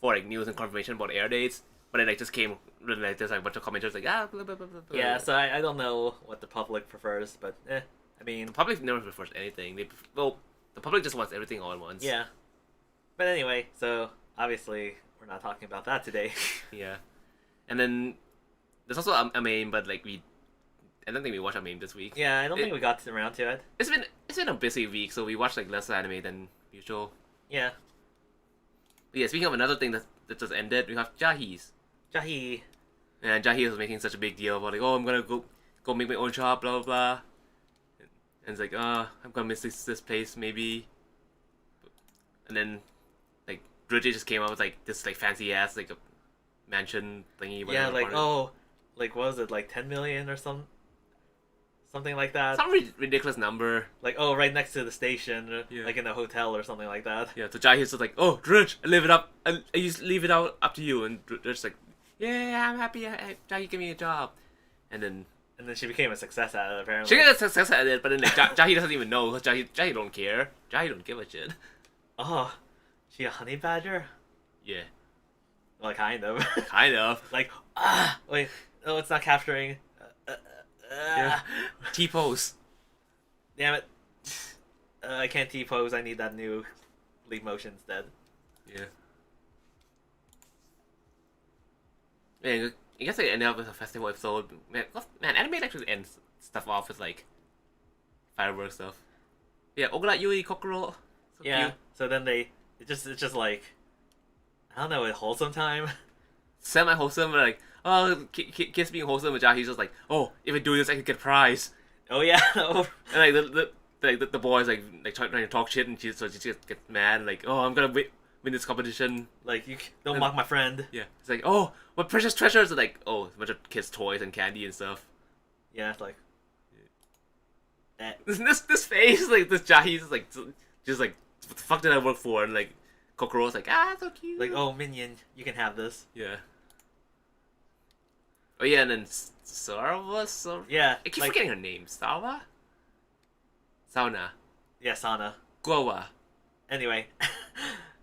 like news and confirmation about air dates. But it like just came like there's like a bunch of commenters like blah, blah, blah, blah, blah. Yeah, so I don't know what the public prefers, but I mean, The public never prefers anything. The public just wants everything all at once. yeah. But anyway, so obviously we're not talking about that today. Yeah. And then there's also a meme, but like I don't think we watched a meme this week. Yeah, I don't think we got around to it. It's been a busy week, so we watched like less anime than usual. Yeah. But yeah, speaking of another thing that just ended, we have Jahi's. Jahi. And Jahi was making such a big deal about like, oh, I'm gonna go make my own shop, blah blah blah. And it's like, I'm gonna miss this place maybe. And then like Bridget just came out with like this like fancy ass like a mansion thingy. Yeah, like apartment. like what was it, like 10 million or something like that? Some ridiculous number. Like, right next to the station, like in a hotel or something like that. Yeah, so Jahi's just like, oh, Dredge, I live it up. I just leave it out up to you. And Dredge's like, yeah, I'm happy. Jahi, give me a job. And then she became a success at it, apparently. she got a success at it, but then like Jahi doesn't even know. Jahi don't care. Jahi don't give a shit. Oh, she a honey badger? Yeah, Well, kind of. kind of. Like, wait, no, it's not capturing. Yeah. T-pose. Damn it. I can't T-pose, I need that new leap motion instead. Yeah. Man, I guess I ended up with a festival episode. Man, anime actually ends stuff off with like fireworks stuff. Yeah, Ogura Yui Kokoro. So Yeah, cute. so then it's just like, I don't know, a wholesome time. Semi-wholesome, but like, oh, kids being wholesome, and Jahi's just like, oh, if I do this, I could get a prize. Oh yeah, oh, And like the boys like trying to talk shit, and she just gets mad, like, oh, I'm gonna win this competition. like, you don't mock my friend. Yeah, it's like, oh, what precious treasures, and like, oh, a bunch of kids' toys and candy and stuff. Yeah, it's like, This face, like this Jahi's like just like, what the fuck did I work for? And like Kokoro's like, so cute. like, oh, minion, you can have this. Yeah. Oh yeah, and then Sarva. Yeah, I keep like, forgetting her name. Sarva. Sauna. yeah, Sana. Goa. Anyway,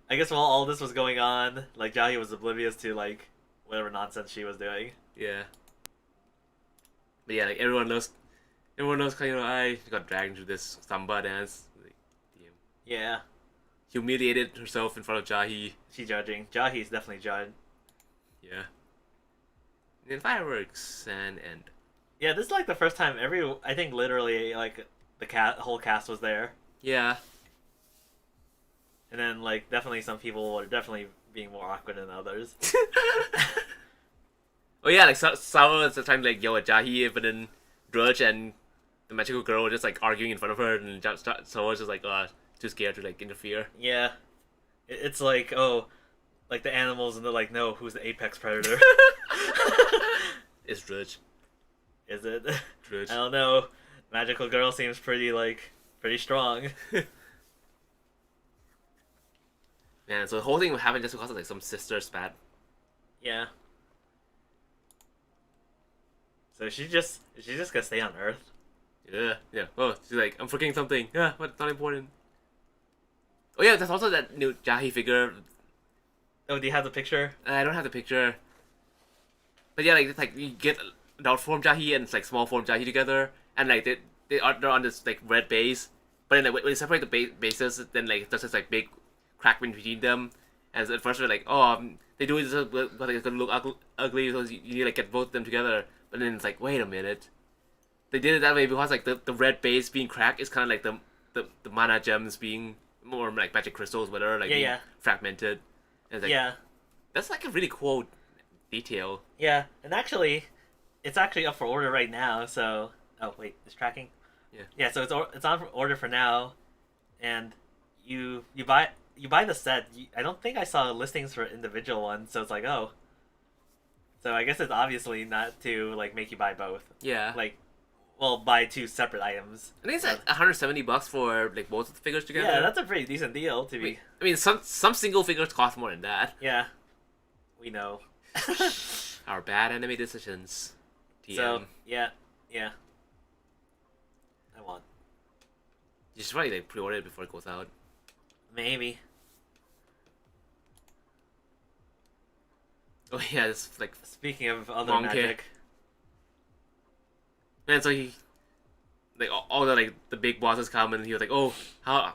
I guess while all this was going on, like, Jahi was oblivious to, like, whatever nonsense she was doing. Yeah. But yeah, like everyone knows, I got dragged into this samba dance. Like, damn. Yeah, Humiliated herself in front of Jahi. she judging. Jahi's definitely judged. Yeah. And then fireworks and end. Yeah, this is like the first time I think literally, like, the whole cast was there. Yeah. And then, like, definitely some people were definitely being more awkward than others. Oh yeah, like Sawa was trying to like yell at Jahi, but then Drudge and the magical girl were just like arguing in front of her, and Sawa was just like, too scared to like interfere. Yeah. It's like, oh, like the animals, and they're like, no, who's the apex predator? It's Drudge. Is it? Drudge. I don't know. Magical girl seems pretty strong. Man, so the whole thing happened just because of like some sister spat. Yeah. So she's just gonna stay on Earth. Yeah. Oh, she's like, I'm forgetting something. Yeah, but it's not important. Oh yeah, there's also that new Jahi figure. Oh, do you have the picture? I don't have the picture. But yeah, like it's like you get adult form Jahi and it's like small form Jahi together, and like they're on this like red base. But then like when you separate the bases, then like there's this like big crack between them. And so at first we're like, oh, they do this, but it's gonna look ugly, so you need to like get both of them together. But then it's like, wait a minute. They did it that way because like the red base being cracked is kind of like the mana gems being more like magic crystals, whatever, like being fragmented. And it's like, that's like a really cool detail. Yeah, and actually, it's actually up for order right now. So, oh wait, it's tracking. Yeah. So it's on for order for now, and you buy the set. I don't think I saw listings for individual ones, so it's like, oh. So I guess it's obviously not to like make you buy both. Yeah. Like, well, buy two separate items. I think it's like $170 for like both of the figures together. Yeah, that's a pretty decent deal to be. I mean, some single figures cost more than that. Yeah, we know. Our bad anime decisions. TM. So yeah. I want. You should probably like pre-order it before it goes out. Maybe. Oh yeah, it's like Speaking of other monkey. magic. Man, so he like all the like the big bosses come and he was like, oh, how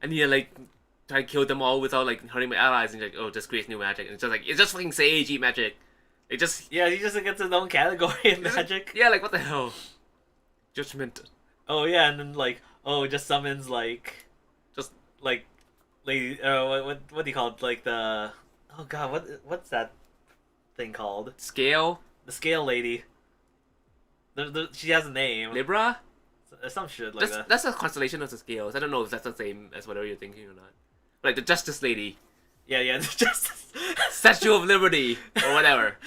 I need to like try to kill them all without like hurting my allies, and he's like, oh, just create new magic, and it's just fucking Seiji magic. It just Yeah, he just gets his own category in magic. Yeah, like what the hell? Judgment. Oh yeah, and then like it just summons like Just like lady. What do you call it? Like the oh god, what's that thing called? scale. The scale lady. She has a name. Libra? Some shit like that. That's a constellation of the scales. I don't know if that's the same as whatever you're thinking or not. Like the Justice Lady. Yeah, just Statue of Liberty or whatever.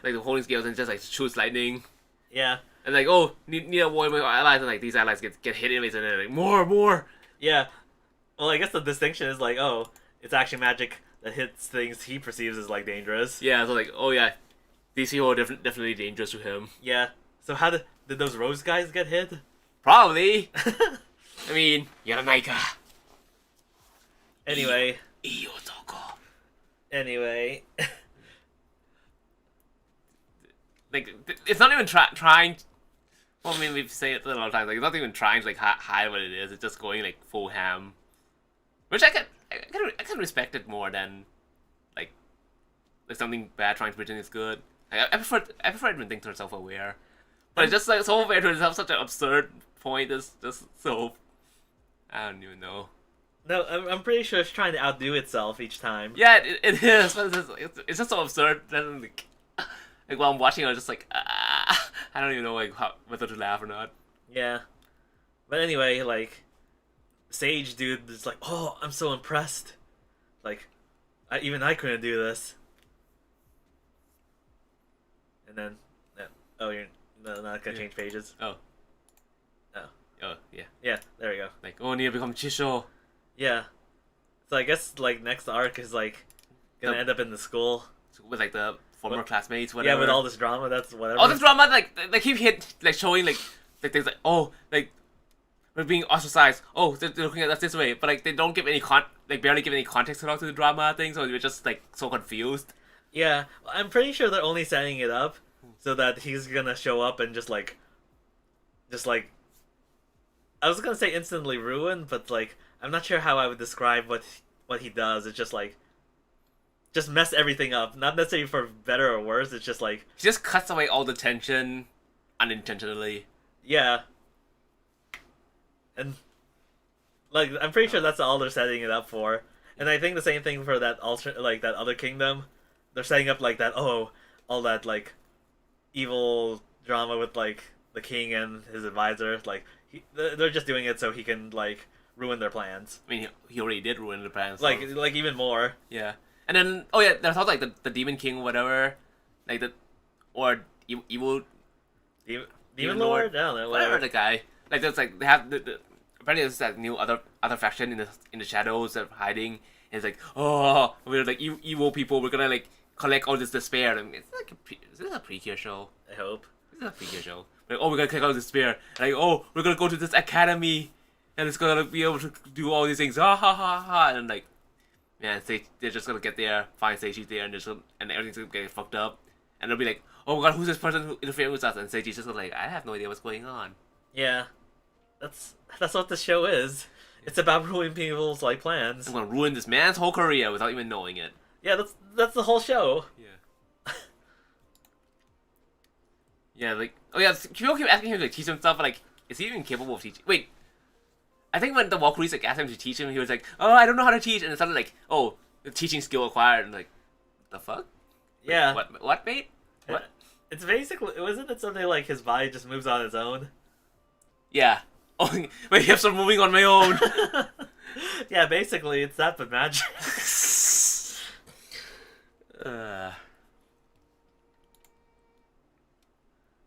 Like the holding scales and just like shoots lightning. Yeah. And like, oh, need a war with our allies, and like these allies get hit anyways, and then like more. Yeah. Well, I guess the distinction is like, oh, it's actually magic that hits things he perceives as like dangerous. Yeah, so like, oh yeah, these people are definitely dangerous to him. Yeah. So how did those rose guys get hit? Probably. I mean, Yaranaika. Anyway. Iyotoko. Anyway. Like, it's not even trying. Well, I mean, we've said it a lot of times. Like, it's not even trying to like hide what it is. It's just going like full ham, which I can respect it more than like something bad trying to pretend it's good. I prefer it when things are self-aware, but it's just like self-aware to have such an absurd point. Is just so I don't even know. No, I'm pretty sure it's trying to outdo itself each time. Yeah, it is, but it's just so absurd. Then like while I'm watching, I was just like, I don't even know like whether to laugh or not. Yeah. But anyway, like, Sage dude is like, oh, I'm so impressed. Like, even I couldn't do this. And then, oh, you're not gonna change pages. Oh, yeah. Yeah, there we go. Like, oh, need to become Chisho. Yeah. So I guess like next arc is like gonna end up in the school with like the former classmates, whatever. Yeah, with all this drama, that's whatever. All this drama, like they keep showing like things like, oh, like we're being ostracized. Oh, they're looking at us this way, but like they don't give any barely give any context at all to the drama thing, so we're just like so confused. Yeah, I'm pretty sure they're only setting it up so that he's gonna show up and just like I was gonna say instantly ruin, but like I'm not sure how I would describe what he does. It's just like just mess everything up. Not necessarily for better or worse. It's just like he just cuts away all the tension unintentionally. Yeah. And like I'm pretty sure that's all they're setting it up for. And I think the same thing for that that other kingdom. They're setting up like that. Oh, all that like evil drama with like the king and his advisor. Like they're just doing it so he can like ruin their plans. I mean, he already did ruin the plans. Like even more. Yeah. And then there's also like the demon king or whatever, like evil demon lord. I don't know. Whatever the guy. Like there's like they have the apparently there's that new other faction in the shadows that are hiding. And it's like, oh, we're like evil people. We're gonna like collect all this despair. I mean, it's like is this a Precure show? I hope. This is a Precure show. Like, oh, we're gonna collect all this despair. Like, oh, we're gonna go to this academy, and it's gonna be able to do all these things. Ha ha ha ha. And like, man, they're just gonna get there, find Seiji's there, and everything's gonna get fucked up. And they'll be like, oh my god, who's this person who interfered with us? And Seiji's just like, I have no idea what's going on. Yeah, that's what the show is. It's about ruining people's like plans. I'm gonna ruin this man's whole career without even knowing it. Yeah, that's the whole show. Yeah. Yeah, like oh yeah, people keep asking him to teach him stuff, but like, is he even capable of teaching? Wait, I think when the Walkyries like asked him to teach him, he was like, "Oh, I don't know how to teach," and it sounded like, "Oh, the teaching skill acquired." And like, the fuck? Yeah. What, mate? What? It's basically, wasn't it something like his body just moves on its own? Yeah. Oh, my hips are moving on my own. Yeah, basically, it's that but magic.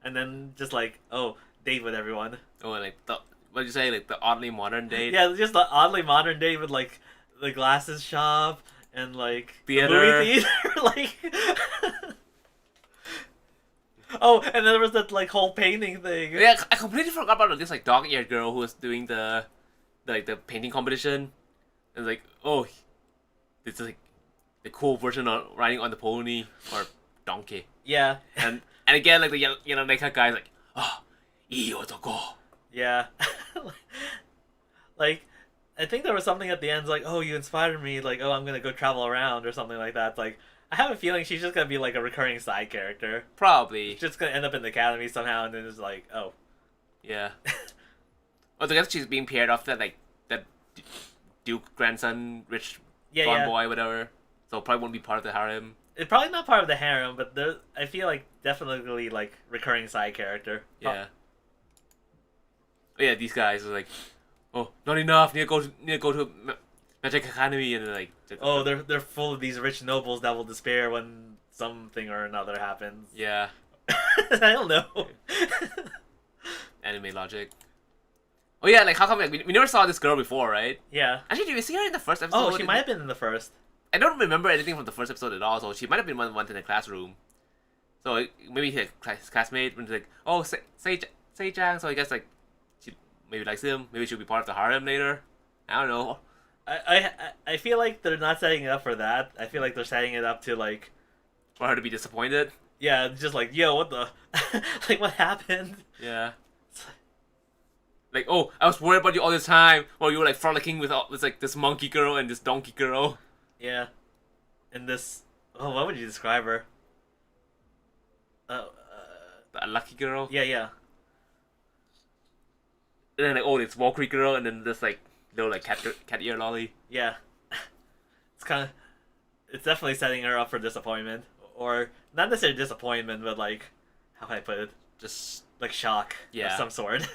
And then just like, oh, date with everyone. Oh, and like what did you say? Like the oddly modern date. Yeah, just the oddly modern date with like the glasses shop and like Theater. the movie theater, like. Oh, and then there was that like whole painting thing. Yeah, I completely forgot about this like dog-eared girl who was doing the painting competition, and like, oh, this is like the cool version of riding on the pony or donkey. Yeah. And again, like the yellow naked guy is like, oh, ii otoko. Yeah. Like, I think there was something at the end like, oh, you inspired me. Like, oh, I'm gonna go travel around or something like that. It's like, I have a feeling she's just gonna be like a recurring side character. Probably. She's just gonna end up in the academy somehow, and then it's like, oh. Yeah. Well, I guess she's being paired off that like that Duke grandson, rich farm boy, whatever. So probably won't be part of the harem. It's probably not part of the harem, but there, I feel like definitely like recurring side character. Yeah. Oh yeah, these guys are like, oh, not enough. Need to go to Magic Academy, and like. Oh, they're full of these rich nobles that will despair when something or another happens. Yeah. I don't know. Anime logic. Oh yeah, like how come like, we never saw this girl before, right? Yeah. Actually, did we see her in the first episode? Oh, she might have been in the first. I don't remember anything from the first episode at all, so she might have been one in the classroom. So maybe his classmate was like, oh, Sei-Jang, so I guess like she maybe likes him. Maybe she'll be part of the harem later. I don't know. I feel like they're not setting it up for that. I feel like they're setting it up to like For her to be disappointed. Yeah, just like, yo, what the like what happened? Yeah. Like, oh, I was worried about you all the time while you were like frolicking with like this monkey girl and this donkey girl. Yeah. And this what would you describe her? The unlucky girl. Yeah, yeah. And then like, oh, it's Valkyrie girl, and then this like little like cat ear lolly. Yeah. It's definitely setting her up for disappointment. Or not necessarily disappointment, but like how can I put it? Just like shock of some sort.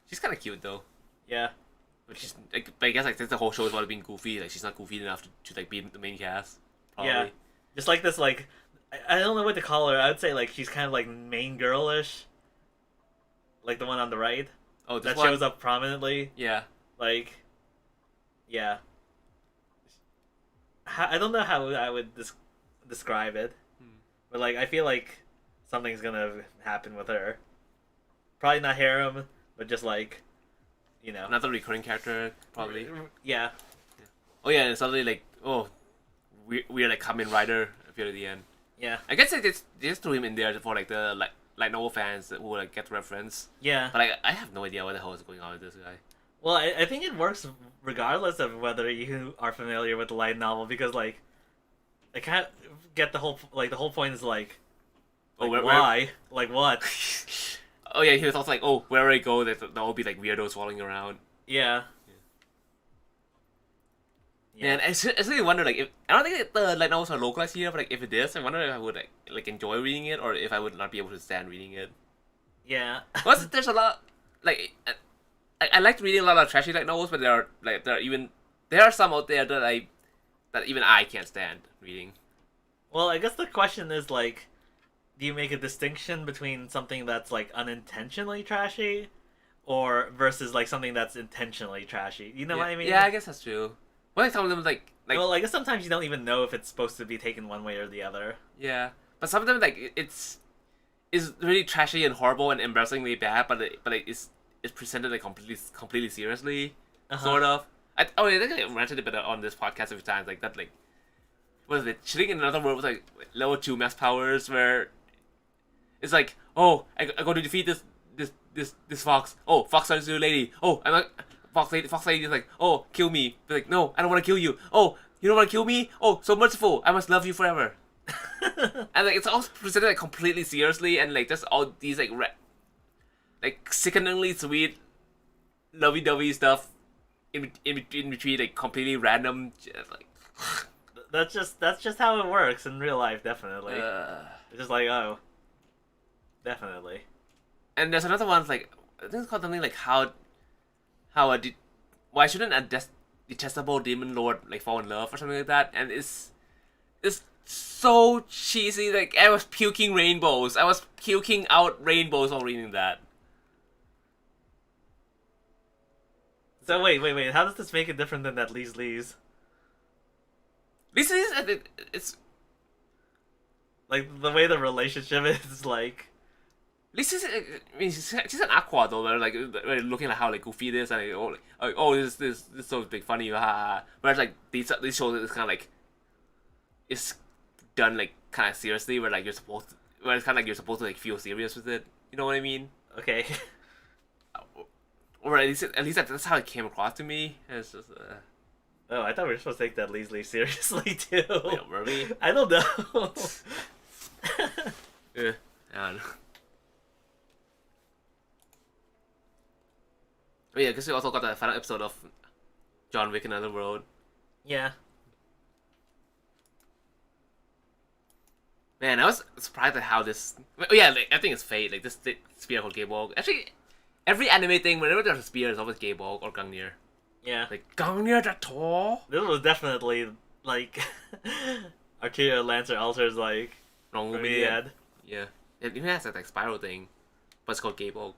She's kinda cute though. Yeah. But she's like, but I guess like since the whole show is about being goofy, like she's not goofy enough to like be in the main cast. Probably. Yeah. Just like this like I don't know what to call her. I would say like she's kind of like main girlish. Like the one on the right. Oh, that one? shows up prominently. Yeah. Like, yeah. I don't know how I would describe it, but like I feel like something's gonna happen with her. Probably not harem, but just like, you know, another recurring character probably. Yeah. Oh yeah, and suddenly like we're like Kamen Rider appear at the end. Yeah. I guess they just threw him in there for like the light novel fans who like get the reference. Yeah. But I have no idea what the hell is going on with this guy. Well, I think it works regardless of whether you are familiar with the light novel, because like I can't get the whole point is like why? Like what? Oh yeah, he was also like, oh, wherever I go, there will be like weirdos falling around. Yeah. Yeah. And I really wonder like if I don't think the light novels are localized here, but like if it is, I wonder if I would like enjoy reading it or if I would not be able to stand reading it. Yeah. Plus, there's a lot like I like reading a lot of trashy light novels, but there are some out there that even I can't stand reading. Well, I guess the question is like, do you make a distinction between something that's like unintentionally trashy, or versus like something that's intentionally trashy? You know what I mean? Yeah, I guess that's true. Well, like some of them like well, I guess sometimes you don't even know if it's supposed to be taken one way or the other. Yeah, but some of them like it's really trashy and horrible and embarrassingly bad, but it's presented like completely seriously, sort of. I think I mentioned it better on this podcast a few times. Like that, like what is it? Chilling in Another World with like level 2 max powers, where it's like, oh, I go to defeat this fox. Oh, fox turns into a lady. Oh, I'm like fox lady is like, oh, kill me. But like, no, I don't want to kill you. Oh, you don't want to kill me? Oh, so merciful. I must love you forever. and like it's all presented like completely seriously, and like just all these like like sickeningly sweet, lovey-dovey stuff in between like completely random, just, like that's just how it works in real life. Definitely, uh, it's just like, oh, definitely. and there's another one like I think it's called something like how a why shouldn't a detestable demon lord like fall in love or something like that, and it's so cheesy. Like I was puking rainbows. I was puking out rainbows while reading that. So wait. How does this make it different than that Lee's? This is it's Like the way the relationship is like. this is I mean she's an aqua though. They're like looking at how like goofy it is and like, oh this so big funny whereas like these shows it's kind of like it's done like kind of seriously where like you're supposed to, where it's kind of like you're supposed to like feel serious with it. You know what I mean? Okay. Or at least that's how it came across to me. It's just Oh, I thought we were supposed to take that Lee seriously too. were we? I don't know. Yeah, I don't know. Oh yeah, I guess we also got the final episode of John Wick in Another World. Yeah. Man, I was surprised at how this. Oh yeah, like, I think it's fate. Like this spear called Gaybog. Actually, every anime thing, whenever there's a spear, it's always Gaybog or Gungnir. Yeah. Like Gungnir the tall. This was definitely like Arterial Lancer Ulcer's like Wrong really movie. bad. Yeah, it even has that like spiral thing, but it's called Gaybog.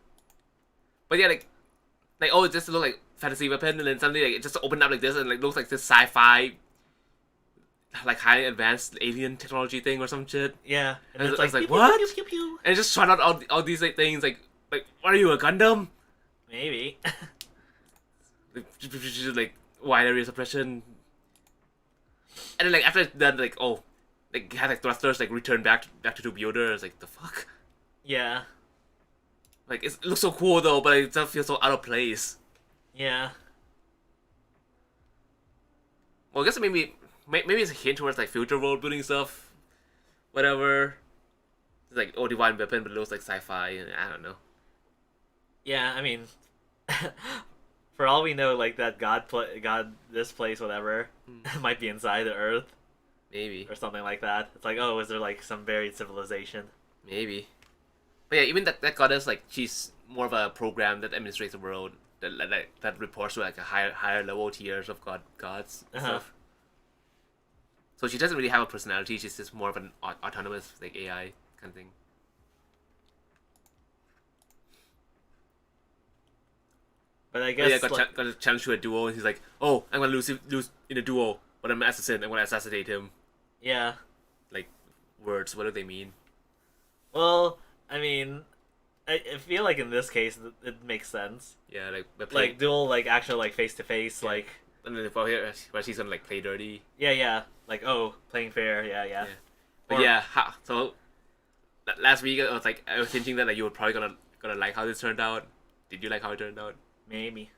But yeah, like oh, it just looked like fantasy weapon, and then suddenly like it just opened up like this, and like looks like this sci-fi, like high advanced alien technology thing or some shit. Yeah. And it's like like, pew, pew, what? pew, pew, pew. And it just shot out all these like things like what are you, a Gundam? Maybe. Like wide area suppression. And then like after it's done, like oh, like had like thrusters like return back to Tubuder. It's like the fuck. Yeah. Like it looks so cool though, but it does feel so out of place. Yeah. Well, I guess maybe it's a hint towards like future world building stuff, whatever. It's like oh, divine weapon, but it looks like sci-fi, and I don't know. Yeah, I mean, for all we know, like that God, this place, whatever, might be inside the Earth Maybe, or something like that. It's like, oh, is there like some buried civilization? maybe. But yeah, even that goddess, like she's more of a program that administrates the world that reports to like a higher level tiers of gods and stuff. So she doesn't really have a personality. She's just more of an autonomous like AI kind of thing. But I But guess yeah, got a challenge to a duo, and he's like, "Oh, I'm gonna lose in a duo, but I'm an assassin. I'm gonna assassinate him." yeah. Like words, what do they mean? Well, I mean, I feel like in this case it makes sense. Yeah, Like dual, like actual, like face to face, Yeah. like and then where she's gonna like play dirty. yeah, like oh, playing fair, yeah. But Or- yeah, so last week I was thinking that like you were probably gonna like how this turned out. Did you like how it turned out? maybe.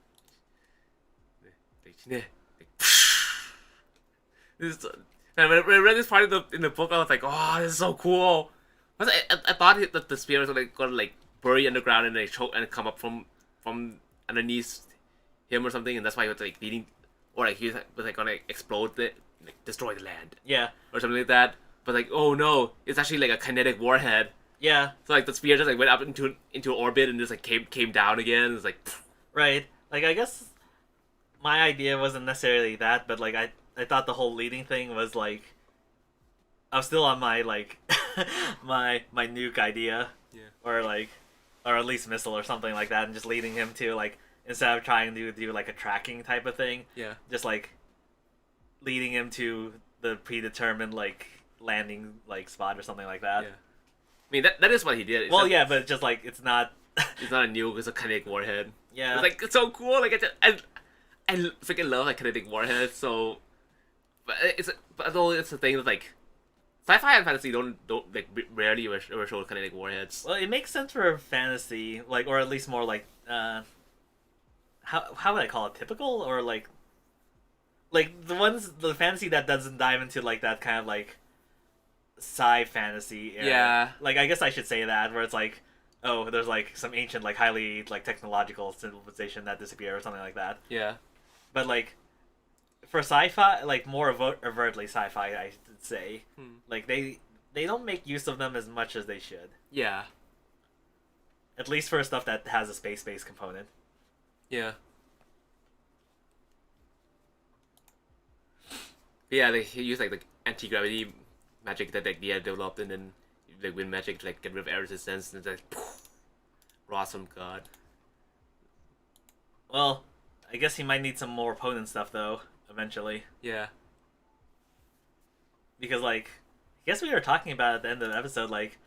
This is, and when I read this part in the book, I was like, "Oh, this is so cool." I thought that the spear was like gonna like bury underground and like choke and come up from underneath him or something, and that's why he was like leading, or like he was like gonna explode like destroy the land Yeah, or something like that. But like, oh no, it's actually like a kinetic warhead. yeah, So like the spear just like went up into orbit and just like came down again. It's like, pfft. right. Like I guess my idea wasn't necessarily that, but like I thought the whole leading thing was like I was still on my like my nuke idea, Yeah. or at least missile or something like that, and just leading him to like instead of trying to do like a tracking type of thing, Yeah. just like leading him to the predetermined like landing like spot or something like that. Yeah. I mean that is what he did. It's Well, not, yeah, but just like it's not. it's not a nuke. It's a kinetic warhead. Yeah. It's like it's so cool. Like I freaking love like kinetic warheads. So, but although it's a thing that like sci-fi and fantasy don't like rarely ever show kinetic warheads. Well, it makes sense for fantasy, like, or at least more like, how would I call it? Typical, or like the fantasy that doesn't dive into like that kind of like sci fantasy era. Yeah. Like I guess I should say that where it's like, oh, there's like some ancient like highly like technological civilization that disappeared or something like that. Yeah. But like for sci-fi, like more overtly sci-fi, I should say. Like they don't make use of them as much as they should. Yeah. At least for stuff that has a space-based component. Yeah. Yeah, they use like the anti-gravity magic that like they had developed, and then like wind magic to like get rid of air resistance, and it's like awesome god. Well, I guess he might need some more potent stuff though eventually, Yeah. because like I guess we were talking about at the end of the episode, like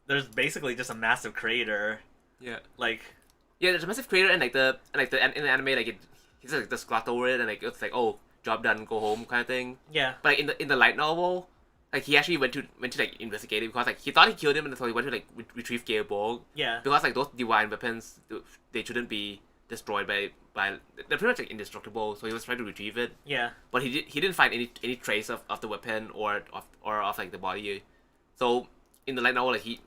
there's basically just a massive crater. Yeah. Like Yeah, there's a massive crater, and in the anime, like he's like just glossed over it, and like it's like, oh, job done, go home kind of thing. yeah, But like, in the light novel, like he actually went to like investigate it, because like he thought he killed him, and so he went to like retrieve Gearborg, yeah, because like those divine weapons, they shouldn't be destroyed by they're pretty much like indestructible. So he was trying to retrieve it, yeah, but he didn't find any trace of the weapon or of like the body. So in the light novel, like he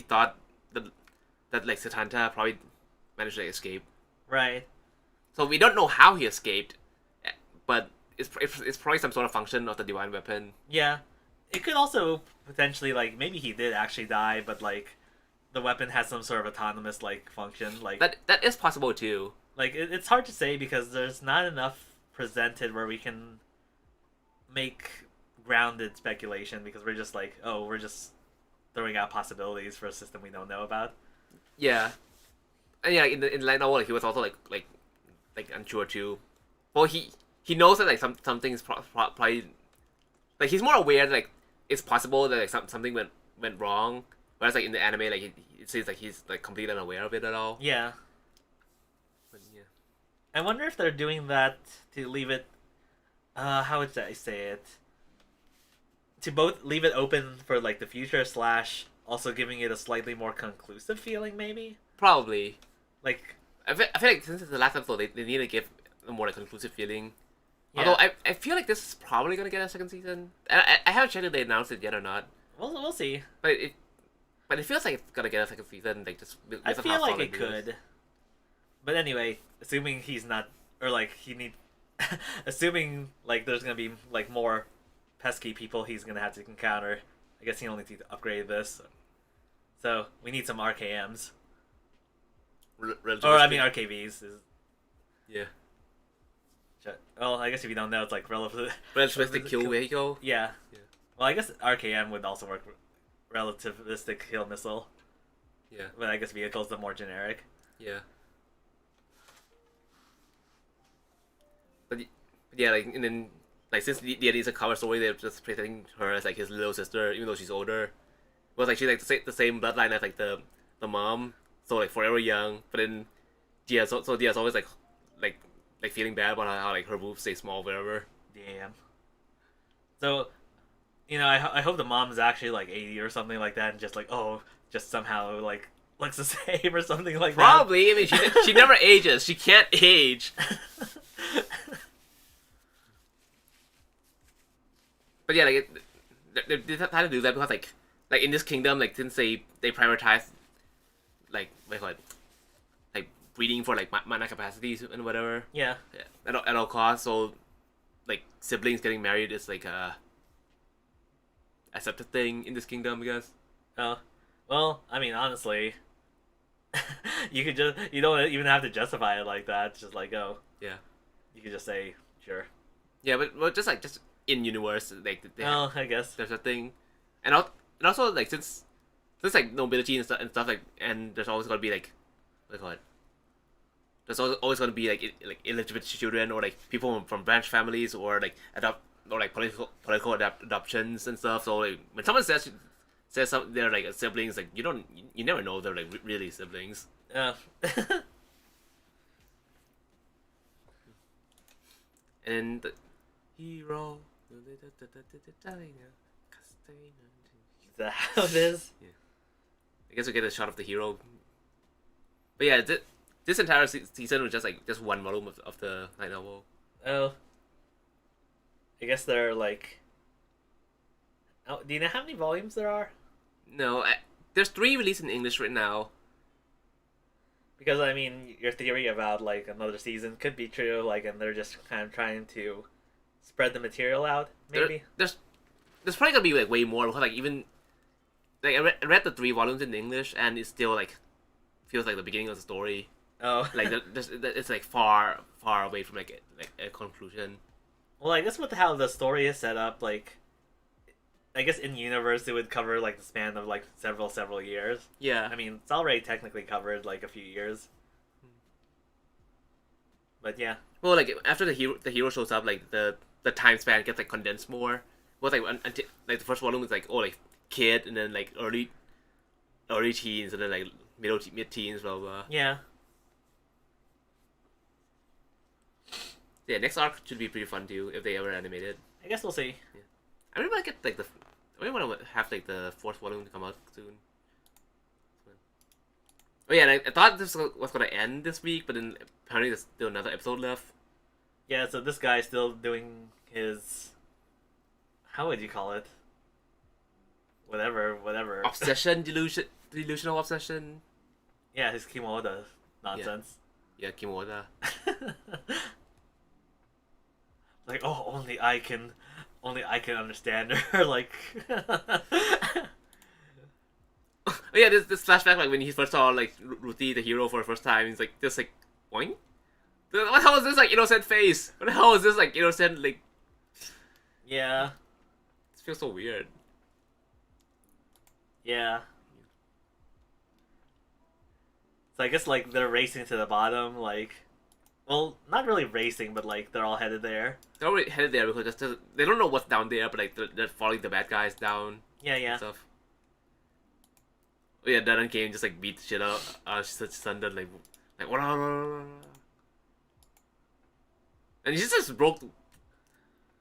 thought that like Satanta probably managed to escape. right. So we don't know how he escaped, but it's probably some sort of function of the divine weapon. Yeah, it could also potentially like maybe he did actually die, but like the weapon has some sort of autonomous like function. Like That is possible too. like it's hard to say because there's not enough presented where we can make grounded speculation, because we're just like, oh, we're just throwing out possibilities for a system we don't know about. Yeah, and yeah, in the light novel, like, he was also like unsure too. Well, he knows that like something's probably like he's more aware that like it's possible that like something went wrong. Whereas like in the anime, like it seems like he's like completely unaware of it at all. Yeah, But, yeah. I wonder if they're doing that to leave it. How would I say it? To both leave it open for like the future / also giving it a slightly more conclusive feeling, maybe. Probably. Like I feel like since it's the last episode, they need to give a more like, conclusive feeling. yeah. Although I feel like this is probably gonna get a second season. I haven't checked if they announced it yet or not. We'll see. But it feels like it's gonna get a second season. Like just I based on feel how like solid it could. But anyway, assuming he's not, or like he need, assuming like there's gonna be like more pesky people he's gonna have to encounter. I guess he only needs to upgrade this. So we need some RKMs, or I mean RKVs. Yeah. Well, I guess if you don't know, it's like relative. Relativistic kill vehicle. Yeah. Yeah. Well, I guess RKM would also work. Relativistic kill missile, Yeah. but I guess vehicle's the more generic. Yeah. But yeah, like, and then like since the is a cover story, they're just presenting her as like his little sister, even though she's older. Well, like she's like the same bloodline as like the mom, so like forever young. But then Dia's always like feeling bad about how like her boobs stay small wherever. Damn. So, you know, I hope the mom is actually like 80 or something like that, and just like, oh, just somehow like looks the same or something like Probably. I mean, she never ages. She can't age. that. But yeah, like they had to do that because like in this kingdom, like since they prioritize like what do you call it, like breeding for like mana capacities and whatever. Yeah. Yeah, at all costs. So like siblings getting married is like a accepted thing in this kingdom, I guess. Oh, well, I mean, honestly, you don't even have to justify it like that. It's just like, oh, Yeah. you could just say sure. Yeah, but just in universe, like Well, I guess. there's a thing, and also like since like nobility and stuff like, and there's always gonna be like what do you call it? There's always gonna be like illegitimate children, or like people from branch families, or like political adoptions and stuff. So like when someone says something, they're like siblings, like you never know they're like really siblings. Yeah. And the hero. Is that how it is? I guess we get a shot of the hero. But yeah, this entire season was just one volume of the light novel. Oh. I guess they're like. Oh, do you know how many volumes there are? No, there's 3 released in English right now. Because I mean, your theory about like another season could be true, like, and they're just kind of trying to spread the material out, maybe. There's probably gonna be like way more because like even like I read the 3 volumes in English and it still like feels like the beginning of the story. Oh, Like it's like far away from like a conclusion. well, I guess with how the story is set up, like, I guess in universe it would cover like the span of like several years. Yeah. I mean, it's already technically covered like a few years. But yeah. Well, like after the hero shows up, like the time span gets like condensed more. Well, like until like the first volume is like like kid, and then like early teens, and then like mid teens, blah blah. Yeah. Yeah, next arc should be pretty fun too if they ever animate it. I guess we'll see. I really want to get like I really want to have like the 4th volume to come out soon. Oh yeah, and I thought this was gonna end this week, but then apparently there's still another episode left. Yeah, so this guy's still doing his, how would you call it? Whatever. Obsession, delusional obsession. Yeah, his Kimoda nonsense. Yeah, Kimoda. Like, oh, only I can understand her. Like, Oh yeah, this flashback like when he first saw like Ruthie the hero for the first time, he's like just like boing. What the hell is this like innocent face? What the hell is this like innocent like? yeah, It feels so weird. yeah. So I guess like they're racing to the bottom. Like, well, not really racing, but like they're all headed there. They're already headed there because they don't know what's down there, but like they're following the bad guys down. Yeah, yeah. And stuff. Oh yeah, Darren came just like beat the shit out. Sundan like what? And he just broke.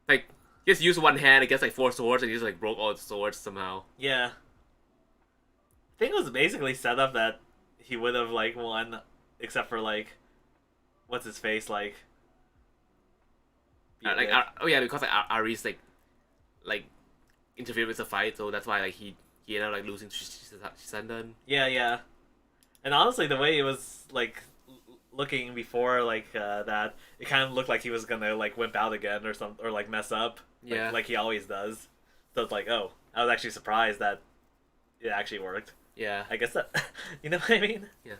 Like he just used one hand against like 4 swords, and he just like broke all the swords somehow. Yeah. I think it was basically set up that he would have like won, except for like, what's his face like. Oh yeah, because like Ari's like interfered with the fight, so that's why like he ended up like losing to Sundan. Yeah, yeah. And honestly, the way it was like looking before like that, it kind of looked like he was gonna like wimp out again or something, or like mess up. Yeah. Like he always does. So it's like, oh, I was actually surprised that it actually worked. Yeah. I guess that, you know what I mean? Yeah.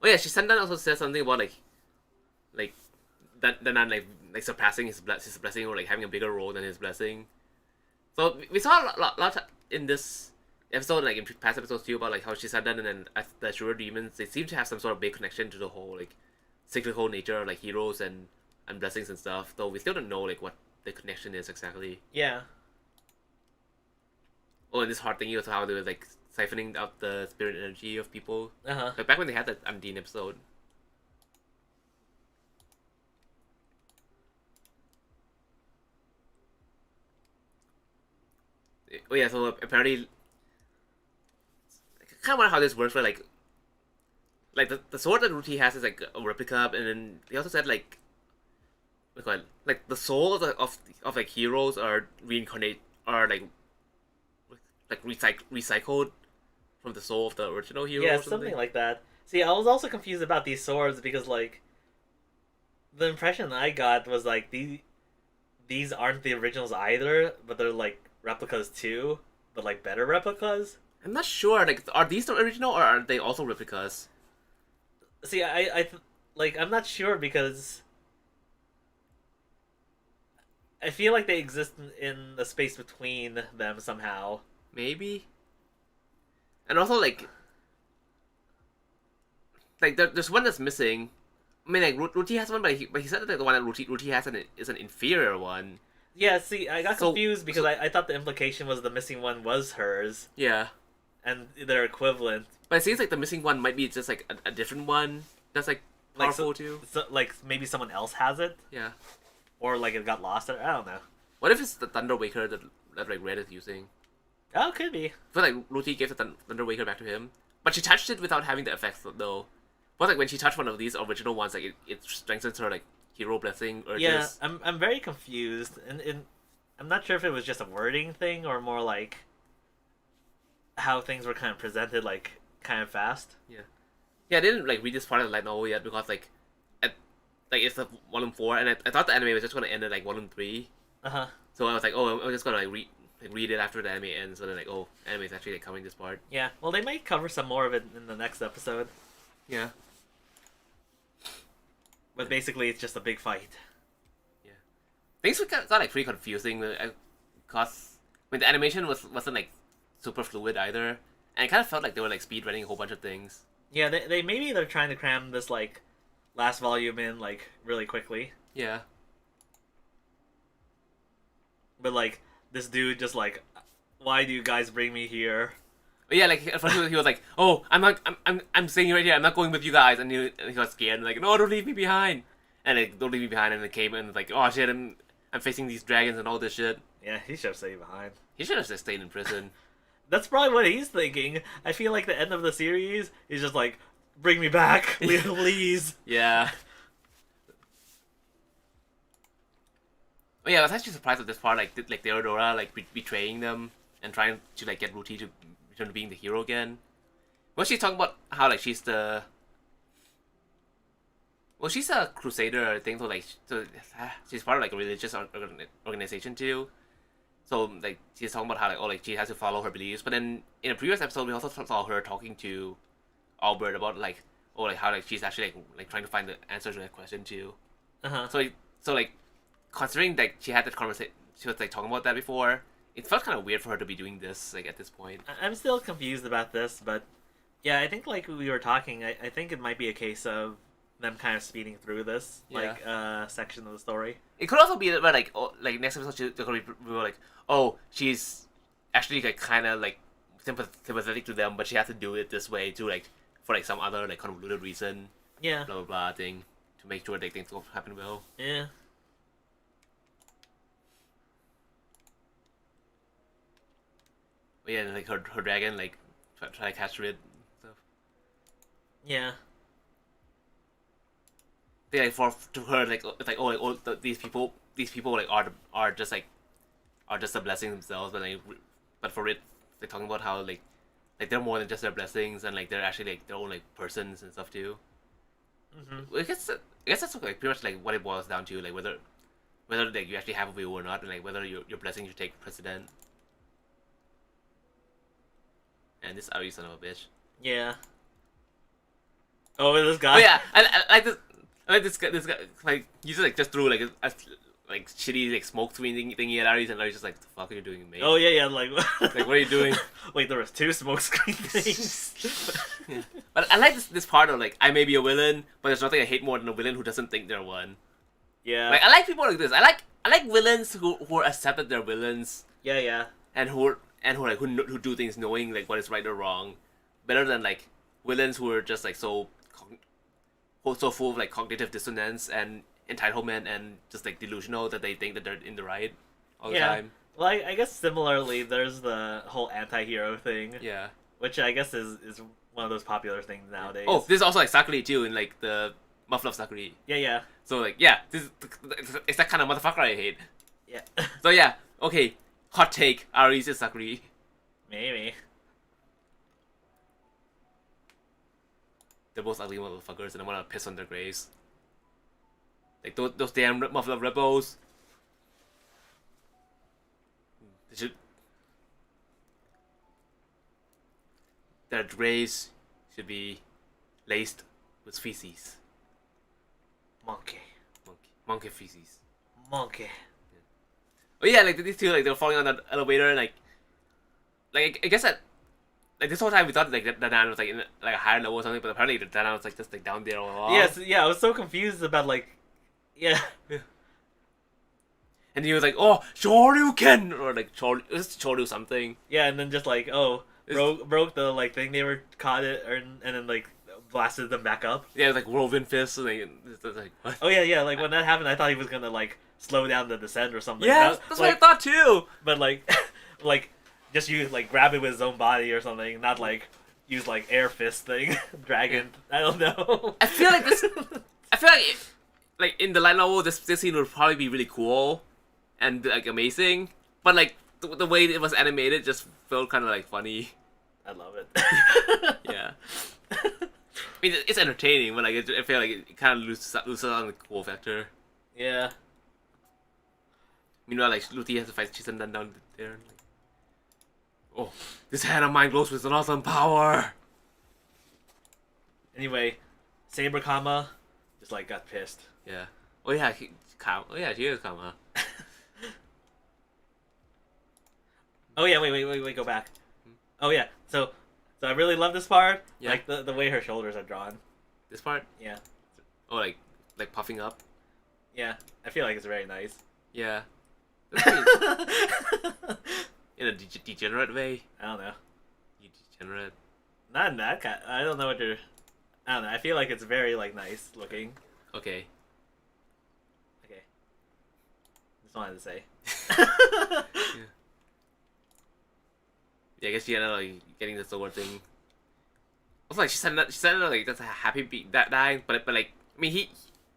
Oh yeah, Sundan also said something about like that not like surpassing his blessing or like having a bigger role than his blessing. So we saw a lot in this episode, like in past episodes too, about like how Sundan and then the Shura demons, they seem to have some sort of big connection to the whole like cyclical nature of like heroes and blessings and stuff. Though we still don't know like what the connection is exactly. Yeah. Oh, and this hard thing was how they were like siphoning out the spirit energy of people. Uh-huh. Like back when they had that Undine episode. Oh yeah, so apparently, I kind of wonder how this works. Where like the sword that Ruti has is like a replica, and then they also said like the souls of like heroes are reincarnate are like recycled from the soul of the original hero. Yeah, or something like that. See, I was also confused about these swords because like the impression I got was like these aren't the originals either, but they're like replicas too, but like better replicas. I'm not sure. Like, are these the original or are they also replicas? See, like I'm not sure because I feel like they exist in the space between them somehow. Maybe. And also like there's one that's missing. I mean, like Ruti has one, but he said that the one that Ruti has is an inferior one. Yeah, see, I got confused because I thought the implication was the missing one was hers. Yeah. And they're equivalent. But it seems like the missing one might be just like a different one that's like powerful too. So, like maybe someone else has it? Yeah. Or like it got lost. I don't know. What if it's the Thunder Waker that like Red is using? Oh, could be. I feel like Ruti gave the Thunder Waker back to him, but she touched it without having the effects though. But like when she touched one of these original ones, like it strengthens her like hero blessing urges. Yeah, I'm very confused, and I'm not sure if it was just a wording thing or more like how things were kind of presented, like kind of fast. Yeah. Yeah, I didn't like read this part of the light novel yet because it's the volume 4, and I thought the anime was just gonna end at like volume 3. Uh-huh. So I was like, oh, I'm just gonna like read it after the anime ends. So then like, oh, anime is actually like covering this part. Yeah. Well, they might cover some more of it in the next episode. Yeah. But basically, it's just a big fight. Yeah. Things got like pretty confusing because the animation wasn't like super fluid either, and it kind of felt like they were like speed running a whole bunch of things. Yeah, they maybe they're trying to cram this like last volume in like really quickly. Yeah. But like this dude just like, why do you guys bring me here? But yeah, like at first he was like, "Oh, I'm staying right here. I'm not going with you guys." And he was scared, and like, "No, don't leave me behind." And like, don't leave me behind. And it came and like, "Oh shit, I'm facing these dragons and all this shit." Yeah, he should have stayed behind. He should have just stayed in prison. That's probably what he's thinking. I feel like the end of the series is just like, bring me back, please. Yeah. Oh yeah, I was actually surprised at this part, like Theodora like betraying them and trying to like get Ruti to return to being the hero again. Was she talking about how like she's the she's a crusader, I think, so she's part of like a religious organization too. So like she's talking about how like she has to follow her beliefs. But then in a previous episode, we also saw her talking to Albert about like how like she's actually like trying to find the answer to that question too. Uh-huh. So like considering that she had that conversation, she was like talking about that before. It felt kind of weird for her to be doing this like at this point. I'm still confused about this, but yeah, I think like we were talking, I think it might be a case of them kind of speeding through this section of the story. It could also be that like next episode they're gonna be like, oh, she's actually like kind of like sympathetic to them, but she has to do it this way to like for like some other like convoluted reason. Yeah. Blah blah blah thing to make sure that things will happen well. Yeah. But yeah, and, like her dragon like try to capture it. Stuff. Yeah. They like to her like it's like, oh, like these people like are just a blessing themselves, but for it they're talking about how like they're more than just their blessings, and like they're actually like their own like persons and stuff too. Mm-hmm. I guess that's like pretty much like what it boils down to, like whether like you actually have a will or not, and like whether your blessing should take precedent. And this Ari son of a bitch. Yeah. Oh, this guy. Oh yeah, I like this. I like this guy like usually like just threw like a like shitty like smoke screen thingy at Aries, and Aries just like, the fuck are you doing, mate? Oh yeah, like like what are you doing? Wait, there was 2 smoke screen things. Yeah. But I like this part of like, I may be a villain, but there's nothing I hate more than a villain who doesn't think they're one. Yeah. Like I like people like this. I like villains who are accepted they're villains. Yeah. And who do things knowing like what is right or wrong, better than like villains who are just like so full of like cognitive dissonance and entitlement and just like delusional that they think that they're in the right all the time. Well, I guess similarly, there's the whole anti-hero thing. Yeah. Which I guess is one of those popular things nowadays. Oh, this is also like Sakuri too, in like the Muffle of Sakuri. Yeah. So like, yeah, it's that kind of motherfucker I hate. Yeah. So yeah, okay, hot take, Aries is Sakuri. Maybe. They're both ugly motherfuckers, and I want to piss on their graves. Like those damn Muffle rebels. Their graves should be laced with feces. Monkey feces. Monkey. Yeah. Oh yeah, like these two, like they were falling on the elevator, and like I guess that like this whole time we thought like that Dan was like in like a higher level or something, but apparently the Dan was like just like down there all along. Yes, yeah, I was so confused about like, yeah. And he was like, "Oh, Shoryuken," or like Choryu something. Yeah, and then just like, oh, broke the like thing they were caught it, and then like blasted them back up. Yeah, it was like whirlwind fist, and it's like what? Oh yeah. Like when that happened, I thought he was gonna like slow down the descent or something. Yeah, that's what I thought too. But like, like just use like grab it with his own body or something, not like use like air fist thing, dragon. I don't know. I feel like this. I feel like in the light novel, this scene would probably be really cool and like amazing, but like the way it was animated just felt kind of like funny. I love it. Yeah. I mean, it's entertaining, but like I feel like it kind of loses out on the cool factor. Yeah. Meanwhile, like Luthi has to fight Chisendan down there. And, like, oh, this hand of mine glows with an awesome power. Anyway, Saber Kama just like got pissed. Yeah. Oh yeah, Oh yeah, she is Kama. Oh yeah, wait, go back. Oh yeah, so I really love this part. Yeah. Like the way her shoulders are drawn. This part? Yeah. Oh, like puffing up. Yeah, I feel like it's very nice. Yeah. That's in a degenerate way. I don't know. You degenerate. Not in that kind. I don't know what you're. I don't know. I feel like it's very like nice looking. Okay. Okay. Just wanted to say. Yeah. Yeah, I guess she ended up like getting the sword thing. Also, like she said like that's a happy beat that dying, but like I mean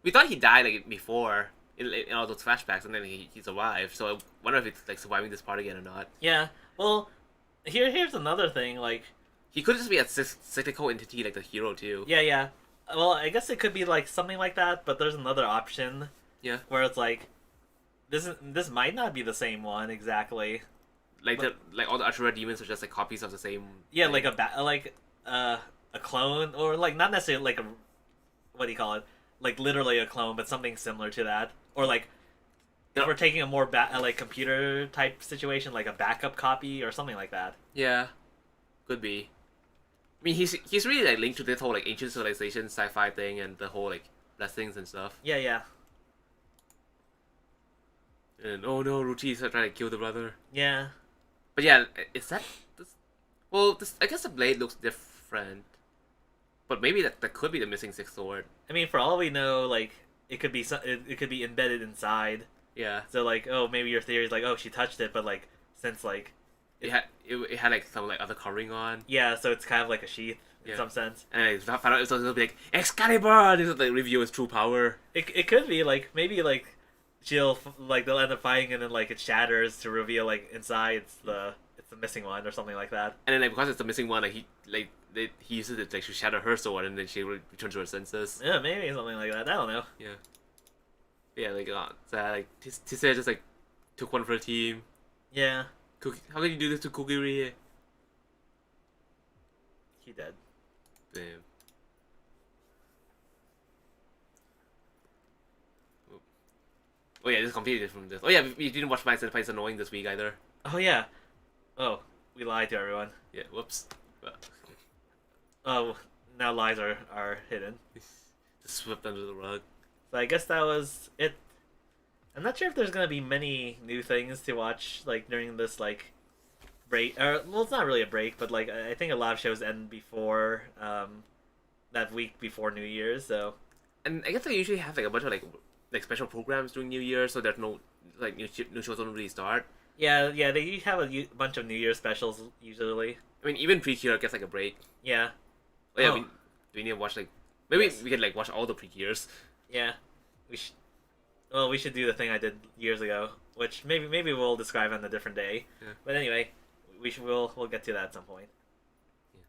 we thought he died like before in all those flashbacks, and then he survived. So I wonder if it's like surviving this part again or not. Yeah. Well, here's another thing. Like He could just be a cyclical entity like the hero too. yeah. Well, I guess it could be like something like that, but there's another option. Yeah. Where it's like this might not be the same one exactly. Like all the Ashura demons are just like copies of the same. Yeah, thing. like a clone, or like not necessarily like a, what do you call it? Like literally a clone, but something similar to that, or like if we're taking a more like computer type situation, like a backup copy or something like that. Yeah, could be. I mean, he's really like linked to this whole like ancient civilization sci-fi thing and the whole like blessings and stuff. Yeah. And oh no, Ruchi's trying to kill the brother. Yeah. But yeah, is that this? Well, this I guess the blade looks different, but maybe that could be the missing sixth sword. I mean, for all we know, like it could be it could be embedded inside. Yeah. So like, oh, maybe your theory is like, oh, she touched it, but like since like It had like some like other covering on. yeah, so it's kind of like a sheath in Yeah. some sense. And I found out it'll be like Excalibur. This is like reveal his true power. It could be like maybe like she'll like they'll end up fighting and then like it shatters to reveal like inside it's the missing one or something like that. And then like because it's the missing one, like he uses it like to shatter her sword, and then she returns to her senses. Yeah, maybe something like that. I don't know. Yeah. Yeah, like so like Tissé just like took one for the team. Yeah, How can you do this to Kogiri? he did. Damn. Oh yeah, this is completely different from this. Oh yeah, we didn't watch My Senpai's Annoying this week either. Oh yeah. Oh, we lied to everyone. Yeah, whoops. Well, Oh, now lies are hidden. just swept under the rug. So I guess that was it. I'm not sure if there's gonna be many new things to watch like during this like break. Or well, it's not really a break, but like I think a lot of shows end before that week before New Year's. So And I guess they usually have like a bunch of like special programs during New Year, so there's no like new shows don't really start. yeah, they have a bunch of New Year specials usually. I mean, even Precure gets like a break. Yeah, Oh yeah, Oh. do we need to watch like maybe Yes. we can like watch all the Precures. yeah. We should do the thing I did years ago, which maybe we'll describe on a different day. Yeah. But anyway, we'll get to that at some point. Yeah.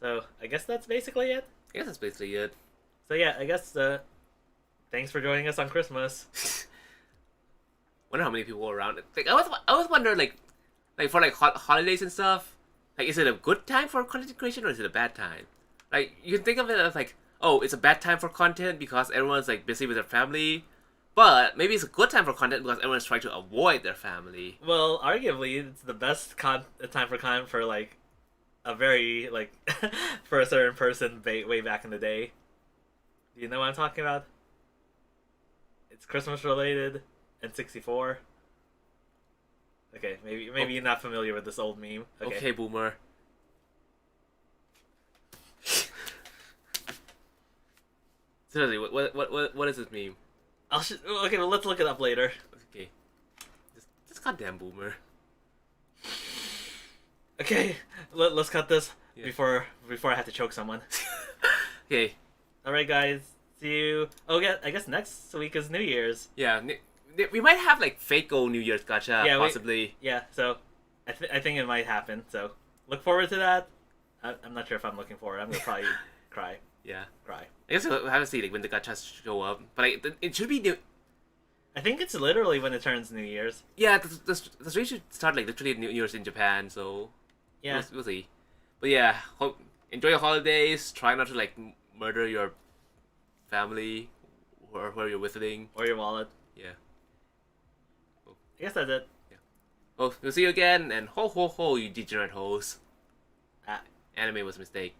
So I guess that's basically it. I guess that's basically it. So yeah, I guess thanks for joining us on Christmas. Wonder how many people were around. Like I was wondering like for like holidays and stuff. Like, is it a good time for content creation or is it a bad time? Like you can think of it as like, oh, it's a bad time for content because everyone's like busy with their family, but maybe it's a good time for content because everyone's trying to avoid their family. Well, arguably, it's the best time for content for like a very like for a certain person way back in the day. Do you know what I'm talking about? It's Christmas related and 64. Okay, maybe you're not familiar with this old meme. Okay, boomer. Seriously, what is this meme? Okay, well let's look it up later. Okay, this goddamn boomer. Okay, let's cut this Yeah. before I have to choke someone. Okay, All right, guys. See you. Oh yeah, I guess next week is New Year's. yeah, we might have like fake old New Year's gacha Yeah, possibly. Yeah, so I think it might happen. So look forward to that. I'm not sure if I'm looking forward. I'm gonna probably cry. Yeah. Cry. I guess we'll have to see like when the gachas show up, but like it should be new. I think it's literally when it turns New Year's. Yeah, the stream should start like literally New Year's in Japan, so Yeah. we'll see. But yeah, enjoy your holidays. Try not to like murder your family or whoever you're visiting. Or your wallet. Yeah. I guess that's it. Well, we'll see you again, and ho ho ho, you degenerate hoes. Ah. Anime was a mistake.